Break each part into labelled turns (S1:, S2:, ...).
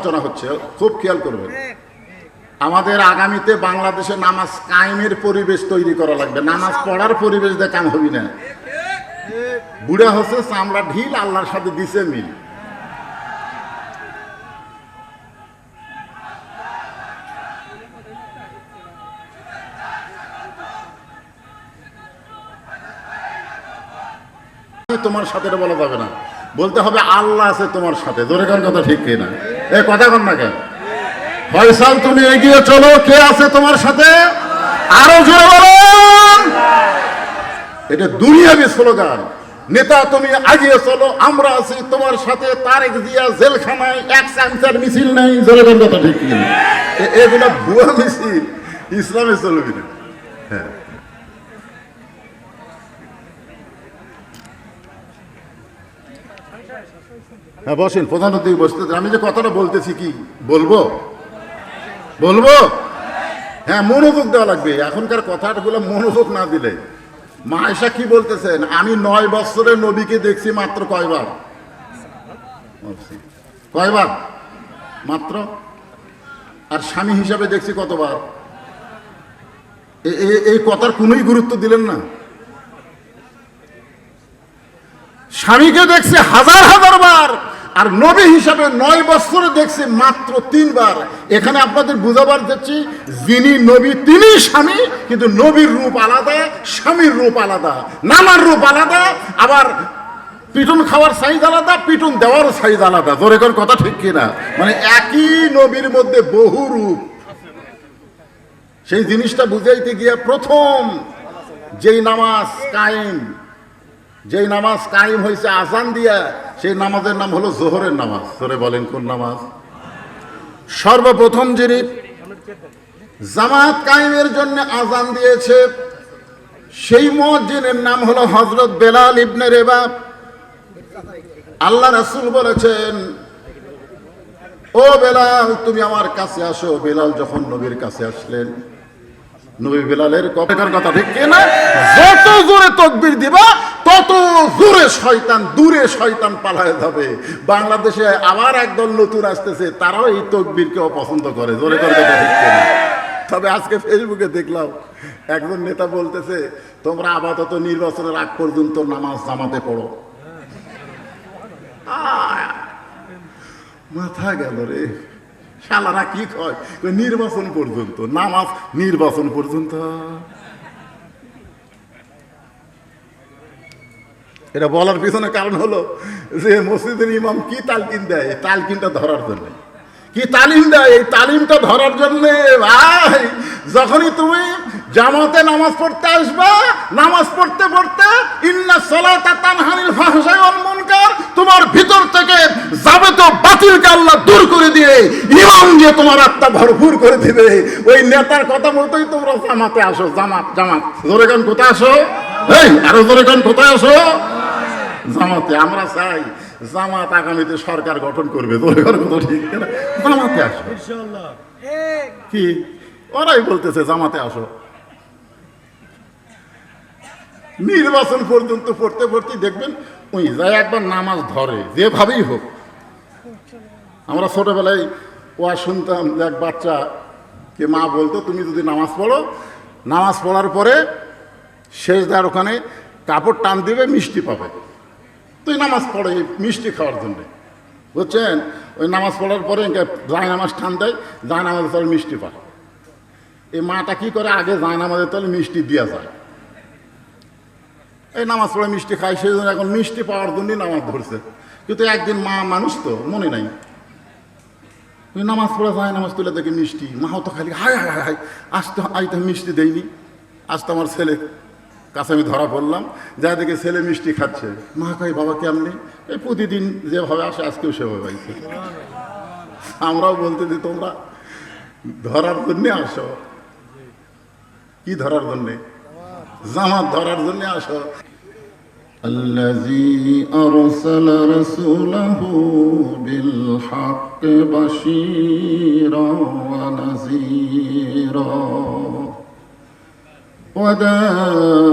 S1: আলোচনা হচ্ছে, খুব খেয়াল করবেন। আমাদের আগামীতে বাংলাদেশে নামাজ কায়েমের পরিবেশ তৈরি করা লাগবে। নামাজ পড়ার পরিবেশ দিয়ে কাম হবি না। বুড়া হচ্ছে চামড়া ঢিল, আল্লাহর সাথে দিছে মিল। তোমার সাথে বলা যাবে না, বলতে হবে আল্লাহ আছে তোমার সাথে। জোরে কার কথা ঠিক কিনা? এ কথা কন না কেন? ফয়সাল তুমি এগিয়ে চলো, কে আছে তোমার সাথে? আরো জোরে বলুন। এটা দুনিয়াবি স্লোগান। নেতা তুমি এগিয়ে চলো, আমরা আছি তোমার সাথে। তারেক জিয়া জেলখানায় এক চামচার মিছিল নাই। জোরে কার কথা ঠিক কিনা? এগুলো ভুয়া মিছিল, ইসলামে চলবে না। হ্যাঁ, হ্যাঁ বসেন, প্রধানমন্ত্রী বসতে। আমি যে কথাটা বলতেছি কি বলবো বলবো? হ্যাঁ, মনোযোগ দেওয়া লাগবে। এখনকার কথাগুলো মনোযোগ না দিলে। মা আয়েশা কি বলতেছেন? আমি 9 বছরে নবীকে দেখছি মাত্র কয়বার? কয়বার? মাত্র। আর স্বামী হিসাবে দেখছি কতবার? এই কথার কোনোই গুরুত্ব দিলেন না। স্বামীকে দেখছি হাজার হাজার বার, আর নবী হিসাবে 9 বছরে দেখছি মাত্র 3 বার। এখানে আপনাদের বুঝাবার যাচ্ছি, যিনি নবী তিনি স্বামী, কিন্তু নবীর রূপ আলাদা, স্বামীর রূপ আলাদা, নানার রূপ আলাদা, আবার পিটুন খাওয়ার সাইজ আলাদা, পিটুন দেওয়ার সাইজ আলাদা। জোরে করে কথা ঠিক কিনা? মানে একই নবীর মধ্যে বহু রূপ। সেই জিনিসটা বুঝাইতে গিয়ে প্রথম যেই নামাজ কায়েম হয়েছে আজান দিয়া, সেই নামাজের নাম হলো জোহরের নামাজ। ধরে বলেন কোন নামাজ? সর্বপ্রথম যিনি জামাত কায়েমের জন্য আজান দিয়েছে, সেই মুয়াজ্জিনের নাম হলো হযরত বেলাল ইবনে রেবাব। আল্লাহ রাসূল বলেছেন, ও বেলাল তুমি আমার কাছে আসো। বেলাল যখন নবীর কাছে আসলেন, নবী বেলালের কথা ঠিক কিনা? যত জোরে তাকবীর দিবা তত দূরে শয়তান পালায় যাবে। বাংলাদেশে আবার একদল নতুন আসতেছে, তারাও এই তাকবীরকে অপছন্দ করে। জোরে করে কথা ঠিক কিনা? তবে আজকে ফেসবুকে দেখলাম একজন নেতা বলতেছে, তোমরা আপাতত নির্বাচনের আগ পর্যন্ত নামাজ জামাতে পড়ো। মাথা গেল রে, শালারা কি কয়? নির্বাচন পর্যন্ত নামাজ, নির্বাচন পর্যন্ত। এটা বলার পিছনে কারণ হলো যে মসজিদের ইমাম কি তালকিন দেয়, তালকিনটা ধরার জন্য। কি তালিম দেয়? এই তালিমটা ধরার জন্য। ভাই, যখনই তুমি জামাতে নামাজ পড়তে আসবা, নামাজ পড়তে পড়তে ইন্না সালাতা তানহা আনিল ফাহশাই ওয়াল মুনকার, তোমার ভিতর থেকে যাবতীয় বাতিলকে আল্লাহ দূর করে দিয়ে ইমাম দিয়ে তোমার আত্মা ভরপুর করে দিবে। ওই নেতার কথা মতোই তোমরা জামাতে আসো। জামাত জোরে গান কোথায় আসো? এই আরো জোরে গান কোথায় আসো? জামাতে। আমরা চাই জামাত আগামীতে সরকার গঠন করবে। জামাতে আসো। কি ওরাই বলতেছে জামাতে আসো। নির্বাচন পর্যন্ত পড়তে পড়তে দেখবেন ওই যায় একবার নামাজ ধরে, যেভাবেই হোক। আমরা ছোটবেলায় ওয়া শুনতাম যে এক বাচ্চাকে মা বলতো, তুমি যদি নামাজ পড়ো, নামাজ পড়ার পরে শেষদার ওখানে কাপড় টান দিবে, মিষ্টি পাবে। তুই নামাজ পড়ে মিষ্টি খাওয়ার জন্য, বুঝছেন? ওই নামাজ পড়ার পরে জায় নামাজ টান দেয়, জায় নামাজের তলে মিষ্টি পায়। এই মাটা কি করে? আগে জায় নামাজের তলে মিষ্টি দেওয়া যায়। এই নামাজ পড়ে মিষ্টি খায়, সেই জন্য এখন মিষ্টি পাওয়ার জন্যই নামাজ ধরছে। কিন্তু একদিন মা মানুষ তো মনে নাই, ওই নামাজ পড়ে যায় নামাজ তুলে দেখে মিষ্টি। মাও তো খালি হায় হায় হায়, আজ তো মিষ্টি দেয়নি। আজ তো আমার ছেলে কাছে আমি ধরা পড়লাম, যা দেখে ছেলে মিষ্টি খাচ্ছে। মা কই বাবা কেমনি? এই প্রতিদিন যেভাবে আসে আজকেও সেভাবে আইছে। আমরাও বলতে যে তোমরা ধরার জন্যে আসো। কি ধরার জন্যে? জামাত ধরার জন্যে আসো। الذي أرسل رسوله بالحق بشيرا ونذيرا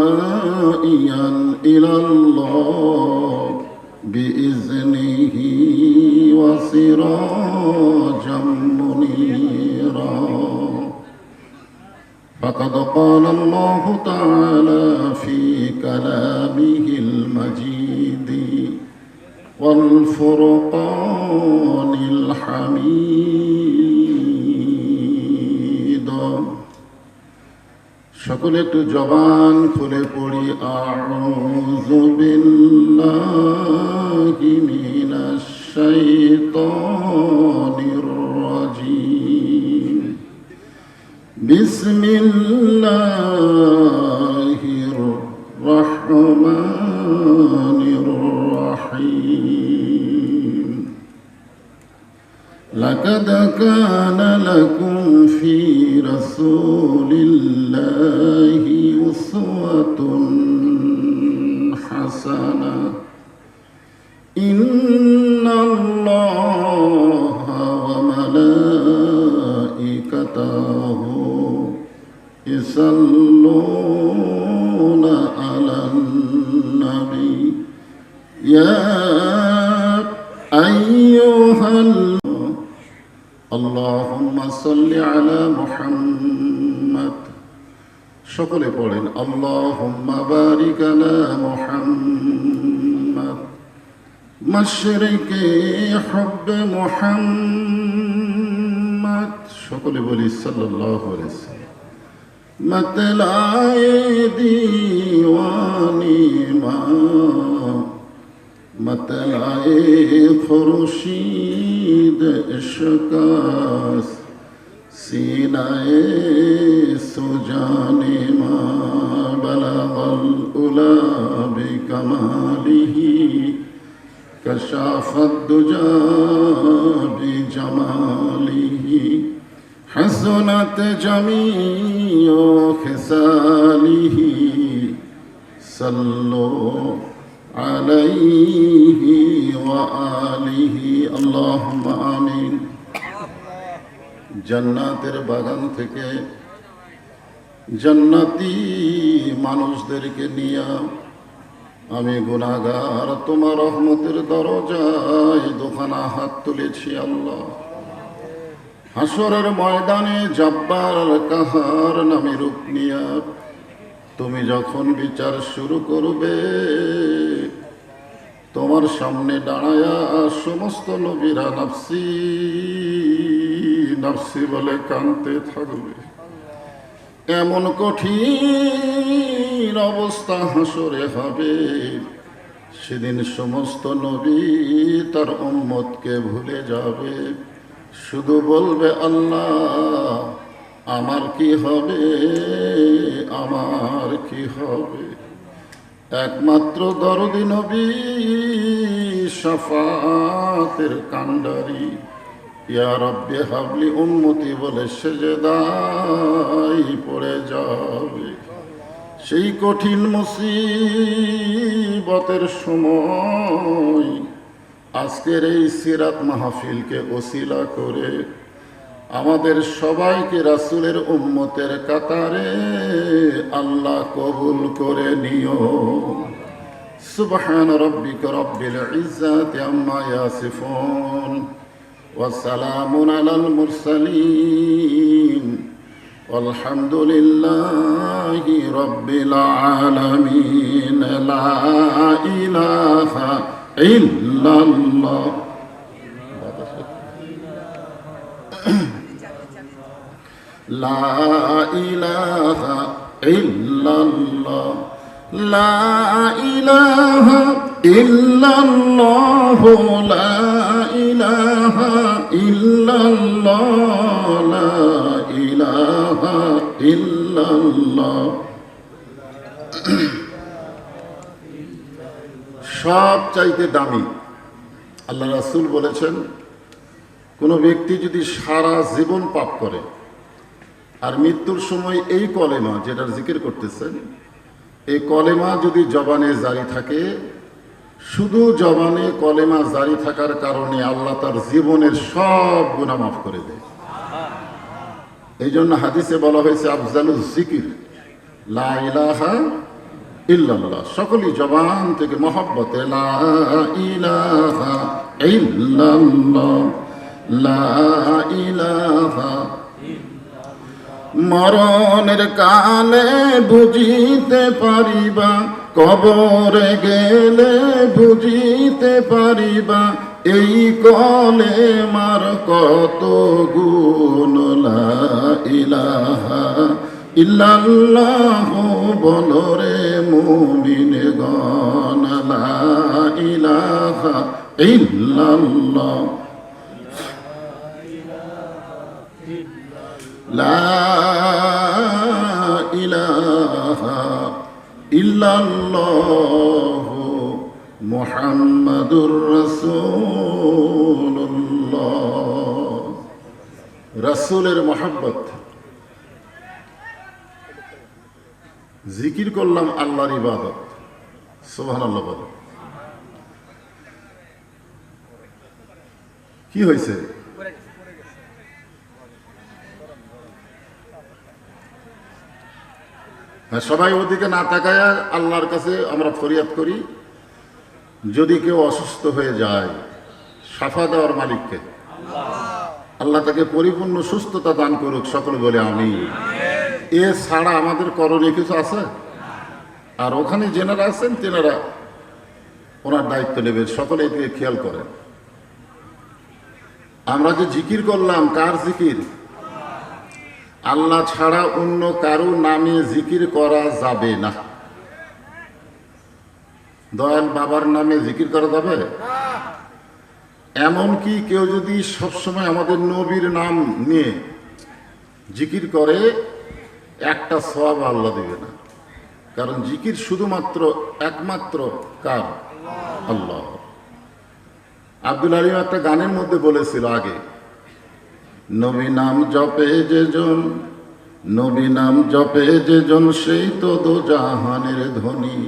S1: وداعيا إلى الله بإذنه وسراجا لقد قال الله تعالى في كلامه المجيد والفرقان الحميد সকলে একটু জবান খুলে পড়ি আউযু বিল্লাহি মিনাশ শাইতানির রাজীম বিসমিল্লাহির রহমানির রহিম لقد كان لكم في رسول الله أسوة حسنة إن الله وملائكته يصلون على النبي يا أيها اللهم صل على محمد সকলে পড়েন اللهم بارك على محمد مشرق حب محمد সকলে বলি সাল্লাল্লাহু আলাইহি ওয়াসাল্লাম মতলায়ে দীওয়ানি মা مطلعِ خورشید اشکاس سینہ سجان ما بلغ العلا بکمالہ کشف الدجى بجمالہ حسنت جمیع خصالہ صلوا عليه وآله اللهم آمين জান্নাতের বাগান থেকে জান্নাতি মানুষদেরকে নিয়ে আমি গুনাহগার তোমার রহমতের দরজায় দুখানা হাত তুলেছি আল্লাহ হাসরের ময়দানে জব্বার কাহার নামে রূপ নিয়া তুমি যখন বিচার শুরু করবে তোমার সামনে দাঁড়ায়া সমস্ত নবীরা নাফসি নাফসি বলে কাঁদতে থাকবে এমন কঠিন অবস্থা হাসরে হবে সেদিন সমস্ত নবী তার উম্মতকে ভুলে যাবে শুধু বলবে আল্লাহ আমার কি হবে আমার কি হবে একমাত্র দরদি নবী শাফাতের কান্ডারি ইয়া রব্বি হাবলি উম্মতি বলে সেজদায় পড়ে যাবে সেই কঠিন মুসিবতের সময় আজকের এই সিরাত মাহফিলকে ওসিলা করে আমাদের সবাইকে রাসূলের উম্মতের কাতারে আল্লাহ কবুল করে নিও সুবহান রাব্বিকা রাব্বিল ইজ্জাতি আম্মা ইয়াসিফুন ওয়া সালামুন আলাল মুরসালিন والحمد لله رب العالمين لا إله إلا الله لا إله إلا الله لا إله إلا الله لا إله إلا الله لا إله إلا الله সব চাইতে দামি আল্লাহ রাসূল বলেছেন কোন ব্যক্তি যদি সারা জীবন পাপ করে আর মৃত্যুর সময় এই কলেমা যেটার জিকির করতেছেন এই কলেমা যদি জবানে জারি থাকে শুধু জবানে কলেমা জারি থাকার কারণে আল্লাহ তার জীবনের সব গুনাহ মাফ করে দেয় এই জন্য হাদিসে বলা হয়েছে আফজালুজ জিকির লা ইলাহা ইল্লাল্লাহ সকলেই জবান থেকে মহব্বতে লা ইলাহা ইল্লাল্লাহ লা ইলাহা মরণের কালে বুঝিতে পারিবা, কবরে গেলে বুঝিতে পারিবা, এই কলে মার কত গুণ। লা ইলাহা ইল্লাল্লাহু বলরে মুমিনগণ, লা ইলাহা ইল্লাল্লাহ, লা ইলাহা ইল্লাল্লাহু মুহাম্মাদুর রাসূলুল্লাহ। রাসূলের মহব্বত। জিকির করলাম আল্লাহর ইবাদত, সুবহানাল্লাহ বলো। কি হয়েছে? সবাই ওদিকে না তাকায় আল্লাহর কাছে আমরা ফরিয়াদ করি, যদি কেউ অসুস্থ হয়ে যায় শাফা দেওয়ার মালিককে, আল্লাহ তাকে পরিপূর্ণ সুস্থতা দান করুক, সকলে বলে আমিন। এ ছাড়া আমাদের করণীয় কিছু আছে? আর ওখানে যেনারা আছেন তেনারা ওনার দায়িত্ব নেবেন, সকলে এদিকে খেয়াল করেন। আমরা যে জিকির করলাম, কার জিকির? আল্লাহ ছাড়া অন্য কারো নামে জিকির করা যাবে না। দয়াল বাবার নামে জিকির করা যাবে? এমনকি কেউ যদি সবসময় আমাদের নবীর নাম নিয়ে জিকির করে, একটা সওয়াব আল্লাহ দিবে না। কারণ জিকির শুধুমাত্র একমাত্র কার? আল্লাহ। আব্দুল আলিম একটা গানের মধ্যে বলেছিল আগে, নবী নাম জপে যেজন, নবী নাম জপে যেজন, সেই তো দো জাহানের ধনী।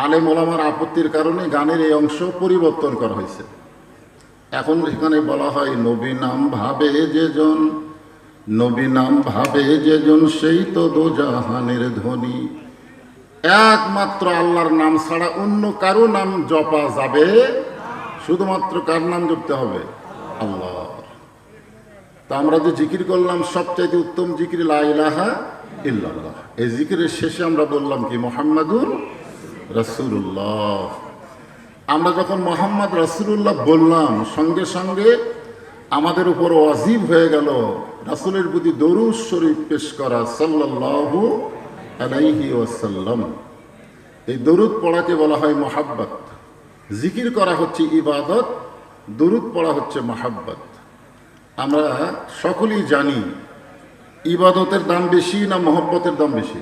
S1: আলেম ওলামার আপত্তির কারণে গানের এই অংশ পরিবর্তন করা হয়েছে। এখন এখানে বলা হয় নবী নাম ভাবে যেজন, নবী নাম ভাবে যেজন, সেই তো দো জাহানের ধনী। একমাত্র আল্লাহর নাম ছাড়া অন্য কারো নাম জপা যাবে, শুধুমাত্র কার নাম জপতে হবে? আল্লাহ। তা আমরা যে জিকির করলাম, সবচাইতে উত্তম জিকির লা ইলাহা ইল্লাল্লাহ। এই জিকিরের শেষে আমরা বললাম কি? মুহাম্মাদুর রাসূলুল্লাহ। আমরা যখন মুহাম্মদ রাসূলুল্লাহ বললাম, সঙ্গে সঙ্গে আমাদের উপর ওয়াজিব হয়ে গেল রাসূলের প্রতি দরুদ শরীফ পেশ করা, সাল্লাল্লাহু আলাইহি ওয়াসাল্লাম। এই দরুদ পড়াকে বলা হয় মুহাব্বত। জিকির করা হচ্ছে ইবাদত, দরুদ পড়া হচ্ছে মুহাব্বত। আমরা সকলেই জানি ইবাদতের দাম বেশি না মহব্বতের দাম বেশি?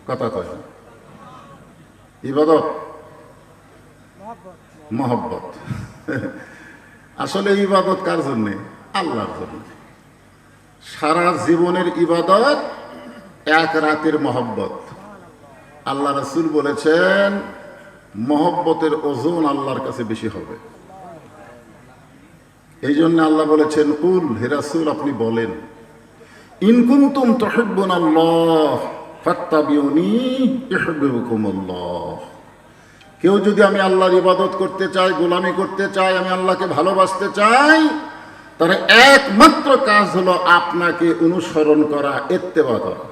S1: কথা কয় না। ইবাদত, মহব্বত। আসলে ইবাদত কার জন্যে? আল্লাহর জন্য। সারা জীবনের ইবাদত এক রাতের মহব্বত। আল্লাহ রাসূল বলেছেন মহব্বতের ওজন আল্লাহর কাছে বেশি হবে। এই জন্য আল্লাহ বলেছেন, কুল, হে রাসূল আপনি বলেন, ইন কুনতুম তুহিব্বুনাল্লাহ ফাত্তাবিউনি ইউহিব্বুকুমুল্লাহ। কেউ যদি আমি আল্লাহর ইবাদত করতে চাই, গোলামি করতে চাই, আমি আল্লাহকে ভালোবাসতে চাই, তার একমাত্র কাজ হলো আপনাকে অনুসরণ করা, ইত্তেবা করা।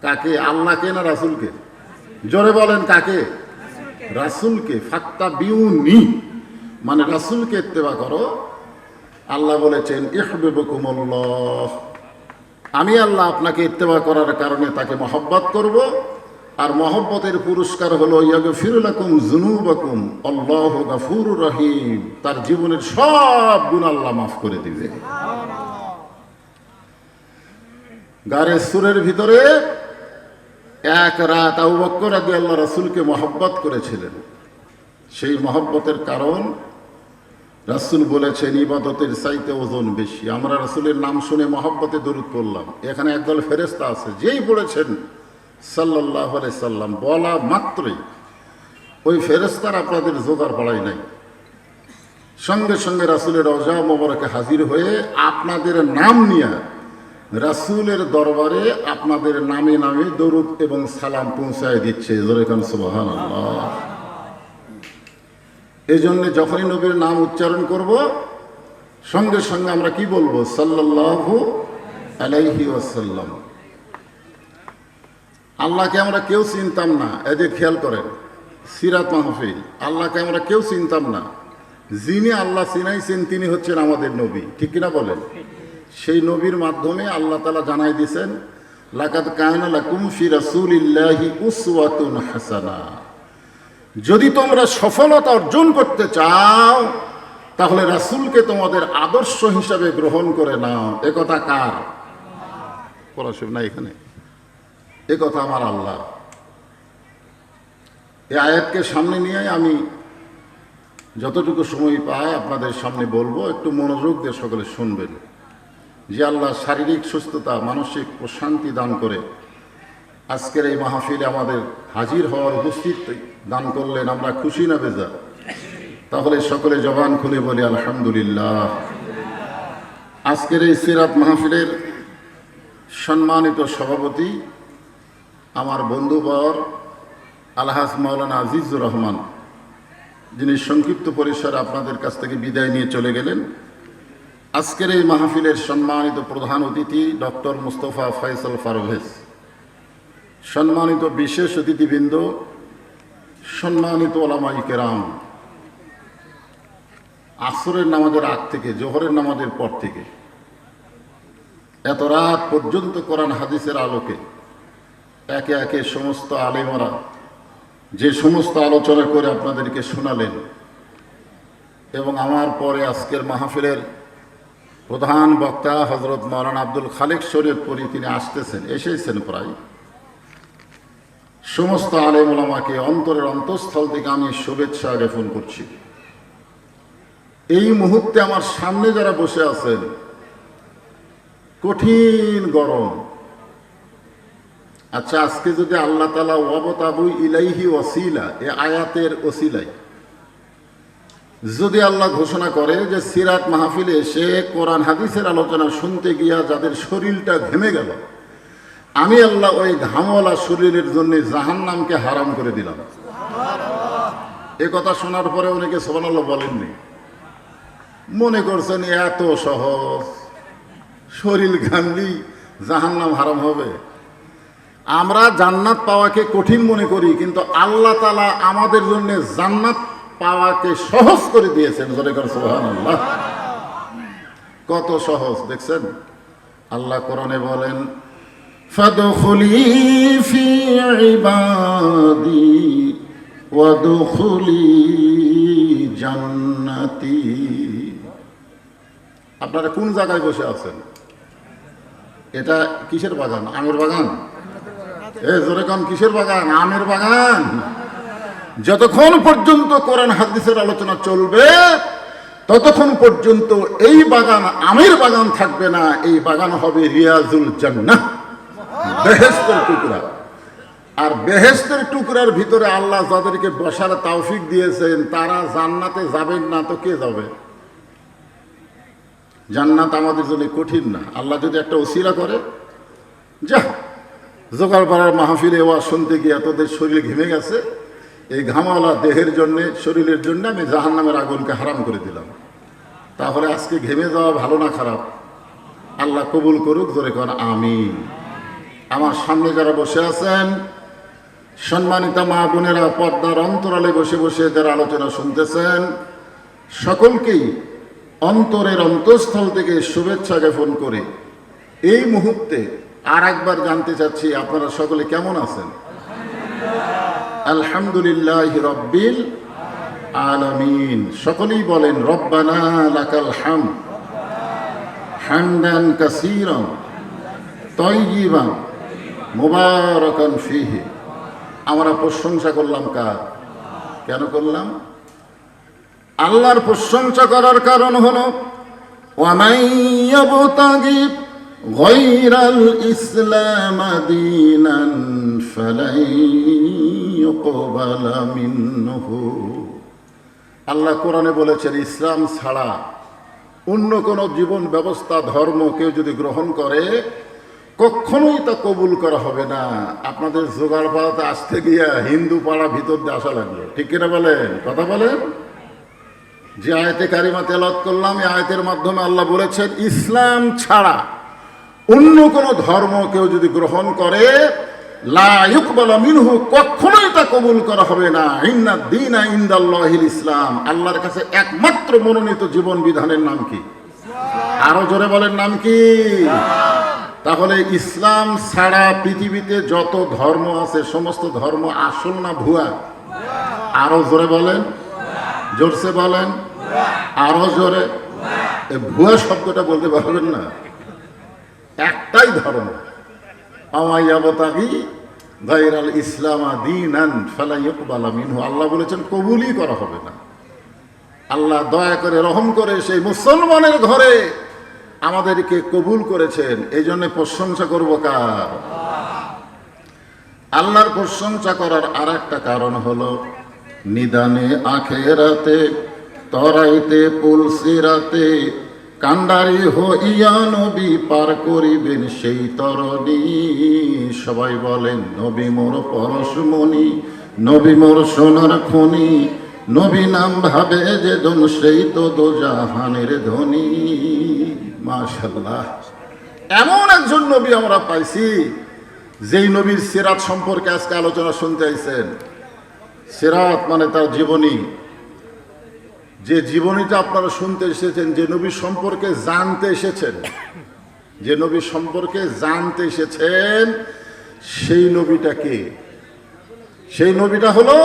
S1: কাকে? আল্লাহকে না রাসূলকে? জোরে বলেন, কাকে? রাসূলকে। ফাত্তাবিউনি মানে রাসূলকে ইত্তেবা করো। আল্লাহ বলেছেন ইউহিব্বুকুমুল্লাহ, আমি আল্লাহ আপনাকে ইত্তেবা করার কারণে তাকে মহব্বত করব। আর মহব্বতের পুরস্কার হলো ইয়াগফিরু লাকুম যুনুবাকুম আল্লাহু গফুরুর রহিম। তার জীবনের সব গুনাহ আল্লাহ মাফ করে দিবে। গারে সুরের ভিতরে এক রাত আবু বকর রাদিয়াল্লাহু রাসূলকে মহব্বত করেছিলেন। সেই মহব্বতের কারণ রাসূল বলেছেন ইবাদতের চাইতে ওজন বেশি। আমরা রাসূলের নাম শুনে মহব্বতে দরুদ পড়লাম। এখানে একদল ফেরেশতা আছে, যেই পড়েছেন সাল্লাল্লাহু আলাইহি সাল্লাম বলা মাত্রই ওই ফেরেশতার আপনাদের জোগাড় পড়াই নাই, সঙ্গে সঙ্গে রাসূলের রওজা মোবারকে হাজির হয়ে আপনাদের নাম নিয়ে রাসূলের দরবারে আপনাদের নামে নামে দরুদ এবং সালাম পৌঁছায় দিচ্ছে। জোরে কান সুবহানাল্লাহ। এই জন্য যখনই নবীর নাম উচ্চারণ করব সঙ্গে সঙ্গে আমরা কি বলবো? সাল্লাল্লাহু আলাইহি ওয়াসাল্লাম। আল্লাহকে আমরা কেউ চিনতাম না, এই যে খেয়াল করেন সিরাত মাহফিল, আল্লাহকে আমরা কেউ চিনতাম না, যিনি আল্লাহ চিনাইছেন তিনি হচ্ছেন আমাদের নবী, ঠিক কিনা বলেন? সেই নবীর মাধ্যমে আল্লাহ তাআলা জানাই দিয়েছেন, লাকাদ কানা লাকুম ফি রাসূলিল্লাহি উসওয়াতুন হাসানা। যদি তোমরা সফলতা অর্জন করতে চাও তাহলে রাসূলকে তোমাদের আদর্শ হিসাবে গ্রহণ করে নাও। এ কথা কার? পড়াশোনা না এখানে, এ কথা আমার আল্লাহ। এই আয়াতকে সামনে নিয়ে আমি যতটুকু সময় পাই আপনাদের সামনে বলবো, একটু মনোযোগ দিয়ে সকলে শুনবেন। যে আল্লাহ শারীরিক সুস্থতা, মানসিক প্রশান্তি দান করে আজকের এই মাহফিলে আমাদের হাজির হওয়ার উপস্থিত দান করলেন, আমরা খুশি না বেজা? তাহলে সকলে জবান খুলে বলি আলহামদুলিল্লাহ। আজকের এই সিরাত মাহফিলের সম্মানিত সভাপতি আমার বন্ধুবর আলহাজ মাওলানা আজিজুর রহমান, যিনি সংক্ষিপ্ত পরিসরে আপনাদের কাছ থেকে বিদায় নিয়ে চলে গেলেন। আজকের এই মাহফিলের সম্মানিত প্রধান অতিথি ডক্টর মুস্তফা ফয়সাল পারভেজ, সম্মানিত বিশেষ অতিথিবৃন্দ, সম্মানিত ওলামায়ে কেরাম, আসরের নামাজের আগ থেকে জোহরের নামাজের পর থেকে এত রাত পর্যন্ত কোরআন হাদিসের আলোকে একে একে সমস্ত আলেমরা যে সমস্ত আলোচনা করে আপনাদেরকে শোনালেন, এবং আমার পরে আজকের মাহফিলের প্রধান বক্তা হজরত মাওলানা আব্দুল খালেক শরীয়তপুরী, তিনি আসতেছেন, এসেছেন প্রায়। সমস্ত আলেম ওলামাকে অন্তরের অন্তঃস্থল থেকে আমি শুভেচ্ছা জ্ঞাপন করছি। এই মুহূর্তে আমার সামনে যারা বসে আছেন, কঠিন গরম। আচ্ছা, আজকে যদি আল্লাহ তাআলা ওয়াবতাবু ইলাইহি ওয়াসিলা, এ আয়াতের ওসিলাই যদি আল্লাহ ঘোষণা করে যে সিরাত মাহফিলে এসে কোরআন হাদিসের আলোচনা শুনতে গিয়া যাদের শরীরটা ঘেমে গেল, আমি আল্লাহ ওই ঘামওয়ালা শরীরের জন্য জাহান্নামকে হারাম করে দিলাম। এ কথা শোনার পরে অনেকে সুবহানাল্লাহ বলেননি, মনে করছেন এত সহজ, শরীর ঘামলি জাহান্নাম হারাম হবে। আমরা জান্নাত পাওয়াকে কঠিন মনে করি, কিন্তু আল্লাহ তাআলা আমাদের জন্য জান্নাত পাওয়াকে সহজ করে দিয়েছেন। জোরে করে সুবহানাল্লাহ। কত সহজ দেখছেন। আল্লাহ কোরআনে বলেন, ফাদখুলি ফি ইবাদি ওয়াদখুলি জান্নাতি। আপনারা কোন জায়গায় বসে আছেন? এটা কিসের বাগান? আমের বাগান? জোরে কোন কিসের বাগান? আমের বাগান। যতক্ষণ পর্যন্ত কোরআন হাদিসের আলোচনা চলবে ততক্ষণ পর্যন্ত এই বাগান আমের বাগান থাকবে না, এই বাগান হবে রিয়াজুল জান্নাহ, বেহেশতের টুকরা। আর বেহেশতের টুকরার ভিতরে আল্লাহ যাদেরকে বসার তৌফিক দিয়েছেন তারা জান্নাতে যাবেন না তো কে যাবে? জান্নাত আমাদের জন্য কঠিন না। আল্লাহ যদি একটা ওসিলা করে, যা জোগাড়পাড়ার মাহফিলে ওয়াজ শুনতে গিয়ে তোদের শরীর ঘেমে গেছে, এই ঘামাওয়ালা দেহের জন্য, শরীরের জন্য আমি জাহান্নামের আগুনকে হারাম করে দিলাম, তাহলে আজকে ঘেমে যাওয়া ভালো না খারাপ? আল্লাহ কবুল করুক। জোরে কর আমিন। আমার সামনে যারা বসে আছেন, সম্মানিত মা বোনেরা, পর্দার অন্তরালে বসে বসে যারা আলোচনা শুনতেছেন, সকলকেই অন্তরের অন্তঃস্থল থেকে শুভেচ্ছা জ্ঞাপন করে এই মুহূর্তে আর একবার জানতে চাচ্ছি আপনারা সকলে কেমন আছেন? আলহামদুলিল্লাহি রাব্বিল আলামিন। সকলেই বলেন রব্বানা লাকাল হামদ হামদান কাসীরান তাইয়িবান মুবারাকান ফীহি। আমরা প্রশংসা করলাম কার? কেন করলাম? আল্লাহর প্রশংসা করার কারণ হলো ওয়ামান ইয়াবতাগি গায়রাল ইসলাম দীনান ফালাই ইউকবালা মিনহু। আল্লাহ কোরআনে বলেছেন, ইসলাম ছাড়া অন্য কোনো জীবন ব্যবস্থা, ধর্ম কেউ যদি গ্রহণ করে কখনোই তা কবুল করা হবে না। আপনাদের জোগাড় পাড়াতে আসতে গিয়া হিন্দু পাড়া ভিতর দিয়ে আসা লাগলো, ঠিক কিনা বলেন? কথা বলেন। যে আয়াতে কারিমা তেলাওয়াত করলাম, এই আয়াতের মাধ্যমে আল্লাহ বলেছেন ইসলাম ছাড়া অন্য কোনো ধর্ম কেউ যদি গ্রহণ করে লা ইউকবালু মিনহু, কখনোই তা কবুল করা হবে না। ইন্নাদ দীনা ইনদাল্লাহিল ইসলাম, আল্লাহর কাছে একমাত্র মনোনীত জীবন বিধানের নাম কি? আরো জোরে বলেন, নাম কি? তাহলে ইসলাম ছাড়া পৃথিবীতে যত ধর্ম আছে সমস্ত ধর্ম আসল না ভুয়া? আরো জোরে বলেন, জোরসে বলেন, আরো জোরে। ভুয়া শব্দটা বলতে পারবেন না। একটাই ধর্ম, আমায়াবতাগি গায়রাল ইসলামা দীনান ফালা ইউকবালা মিনহু, আল্লাহ বলেছেন কবুলই করা হবে না। আল্লাহ দয়া করে রহম করে সেই মুসলমানের ঘরে আমাদেরকে কবুল করেছেন, এই জন্য প্রশংসা করব কার? আল্লাহর প্রশংসা করার আর একটা কারণ হলো নিদানে আখেরাতে তরাইতে পুলসিরাতে কান্ডারি হইয়া নবী পার করিবেন সেই তরণী। সবাই বলেন নবী মোর পরশমণি, নবী মোর সোনার খনি, নবী নাম ভাবে যে জন সেই তো দোজাহানের ধনী। মাশাআল্লাহ, এমন একজন নবী আমরা পাইছি যেই নবীর সিরাত সম্পর্কে আজকে আলোচনা শুনতে আইছেন। সিরাত মানে তার জীবনী, যে জীবনীটা আপনারা শুনতে এসেছেন, যে নবী সম্পর্কে জানতে এসেছেন, যে নবী সম্পর্কে জানতে এসেছেন, সেই নবীটা কে? সেই নবীটা হলো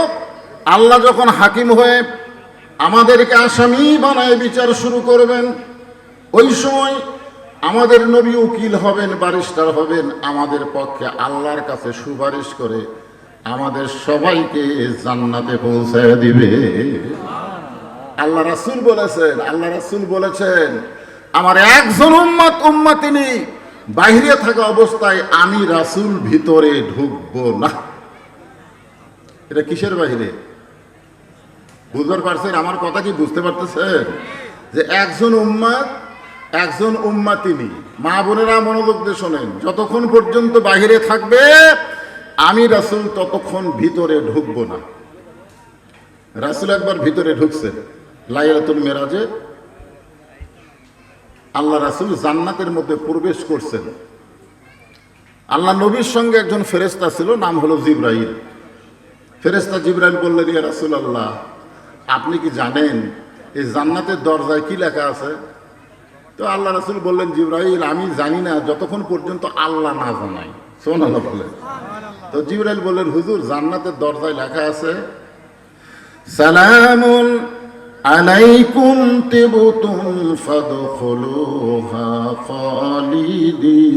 S1: আল্লাহ যখন হাকিম হয়ে আমাদেরকে আসামি বানায় বিচার শুরু করবেন, ওই সময় আমাদের নবী উকিল হবেন, ব্যারিস্টার হবেন, আমাদের পক্ষে আল্লাহর কাছে সুপারিশ করে আমাদের সবাইকে জান্নাতে পৌঁছায় দিবে। আল্লাহ রাসূল বলেছেন, আল্লাহ রাসূল বলেছেন আমার একজন উম্মতিনি বাইরে থাকা অবস্থায় আমি রাসূল ভিতরে ঢুকবো না। এটা কিসের বাইরে? বুঝতে পারছেন আমার কথা? কি বুঝতে পারতেছেন যে একজন উম্মত, একজন উম্মতিনি, মা বোনেরা মনোযোগ দিয়ে শোনেন, যতক্ষণ পর্যন্ত বাইরে থাকবে আমি রাসূল ততক্ষণ ভিতরে ঢুকবো না। রাসূল একবার ভিতরে ঢুকছেন লাইলাতুল মেরাজে, আল্লাহ রাসূল জান্নাতের মধ্যে প্রবেশ করছেন। আল্লাহ নবীর সঙ্গে একজন ফেরেশতা ছিল, নাম হলো জিবরাইল। ফেরেশতা জিবরাইল বললেন ইয়া রাসূলুল্লাহ, আপনি কি জানেন এই জান্নাতের দরজায় কি লেখা আছে? তো আল্লাহ রাসূল বললেন জিবরাইল আমি জানি না যতক্ষণ পর্যন্ত আল্লাহ না জানায়। সুবহানাল্লাহ বলেন। তো জিবরাইল বললেন হুজুর জান্নাতের দরজায় লেখা আছে সালামুন আলাইকুম তিবতুম ফাদখুলুহা খালিদিন।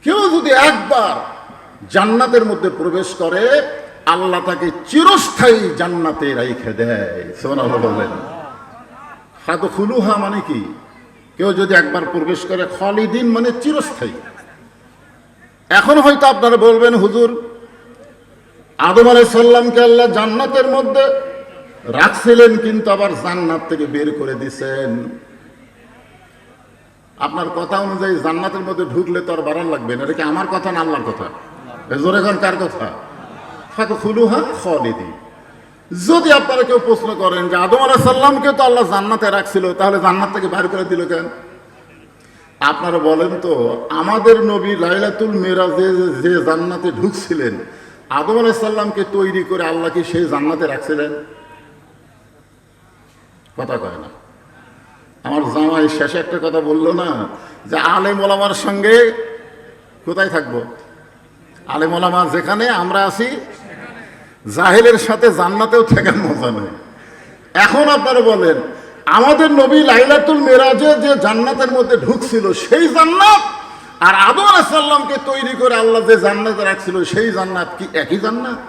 S1: কেউ যদি একবার জান্নাতের মধ্যে প্রবেশ করে আল্লাহ তাকে চিরস্থায়ী জান্নাতে রেখে দেয়। সুবহানাল্লাহ বলেন। ফাদখুলুহা মানে কি? কেউ যদি একবার প্রবেশ করে, খালিদিন মানে চিরস্থায়ী। এখন হয়তো আপনারা বলবেন হুজুর আদম আলাইহিস সালামকে আল্লাহ জান্নাতের মধ্যে রাখছিলেন কিন্তু আবার জান্নাত থেকে বের করে দিয়েছেন। আপনার কথা অনুযায়ী জান্নাতের মধ্যে ঢুকলে তো আর বাড়ান লাগবে না। এটা কি আমার কথা না আল্লাহর কথা? জোরে এখন কার কথা? ফাদখুলুহা খালিদিন। যদি আপনারা কেউ প্রশ্ন করেন যে আদম আলাইহিস সালামকে তো আল্লাহ জান্নাতে রাখছিল, তাহলে জান্নাত থেকে বাইর করে দিল কেন? আপনারা বলেন তো আমাদের নবী লাইলাতুল মেরাজে যে জান্নাতে ঢুকছিলেন, আদম আলাইহিস সালামকে তৈরি করে আল্লাহ কি সেই জান্নাতে রাখছিলেন? কথা কয় না। আমার জামাই শেষে একটা কথা বললো না যে আলেম ওলামার সঙ্গে কোথায় থাকবো? আলেম ওলামা যেখানে আমরা আছি, জাহেলের সাথে জান্নাতেও থাকার মজা নেই। এখন আপনারা বলেন আমাদের নবী লাইলাতুল মেরাজে যে জান্নাতের মধ্যে ঢুকছিল সেই জান্নাত আর আদম আলাইহিস সালামকে তৈরি করে আল্লাহ যে জান্নাতে রাখছিল সেই জান্নাত কি একই জান্নাত?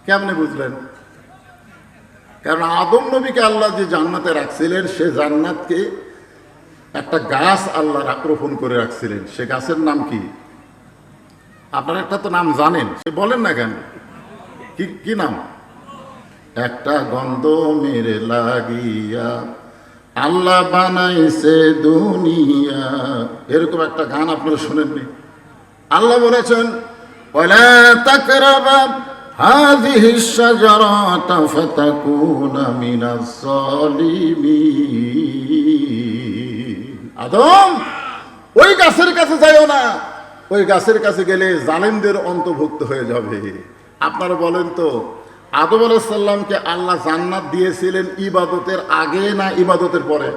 S1: কেমনে বুঝলেন? কারণ আদম নবীকে আল্লাহ যে জান্নাতে রাখছিলেন সে জান্নাতকে একটা গাছ আল্লাহ রোপণ করে রাখছিলেন। সে গাছের নাম কি? আপনারা একটা তো নাম জানেন, সে বলেন না কেন? কি নাম? একটা গন্ধ মেরে লাগিয়া আল্লাহ বানাইছে দুনিয়া, এরকম একটা গান আপনারা শুনেননি? আল্লাহ বলেছেন ওয়ালা তাকরাবা হাযিহি শাজারাতা ফাতাকুনা মিনাজ জালিমিন। আদম, ওই গাছের কাছে যাইও না, ওই গাছের কাছে গেলে জালেমদের অন্তর্ভুক্ত হয়ে যাবে। আপনারা বলেন তো, আদম আলাইহিস সালামকে আল্লাহ জান্নাত দিয়েছিলেন ইবাদতের আগে না ইবাদতের পরে?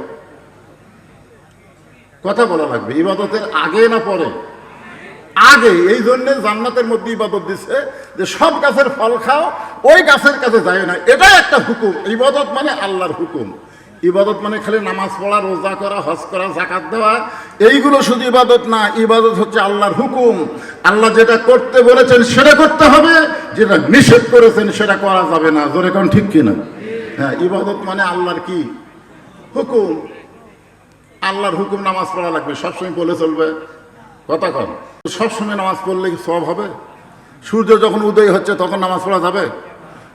S1: কথা বলা লাগবে, ইবাদতের আগে না পরে? আগে। এই জন্য জান্নাতের মধ্যে ইবাদত দিচ্ছে যে সব গাছের ফল খাও, ওই গাছের কাছে যায় না। এটাই একটা হুকুম। ইবাদত মানে আল্লাহর হুকুম। ইবাদত মানে খালি নামাজ পড়া, রোজা করা, হজ করা, যাকাত দেওয়া, এইগুলো শুধু ইবাদত না। ইবাদত হচ্ছে আল্লাহর হুকুম। আল্লাহ যেটা করতে বলেছেন সেটা করতে হবে, যেটা নিষেধ করেছেন সেটা করা যাবে না। জোরে কোন ঠিক কিনা? হ্যাঁ, ইবাদত মানে আল্লাহর কি হুকুম। আল্লাহর হুকুম নামাজ পড়া লাগবে, সবসময় বলে চলবে। কথা কন, সবসময় নামাজ পড়লে কি সওয়াব হবে? সূর্য যখন উদয় হচ্ছে তখন নামাজ পড়া যাবে?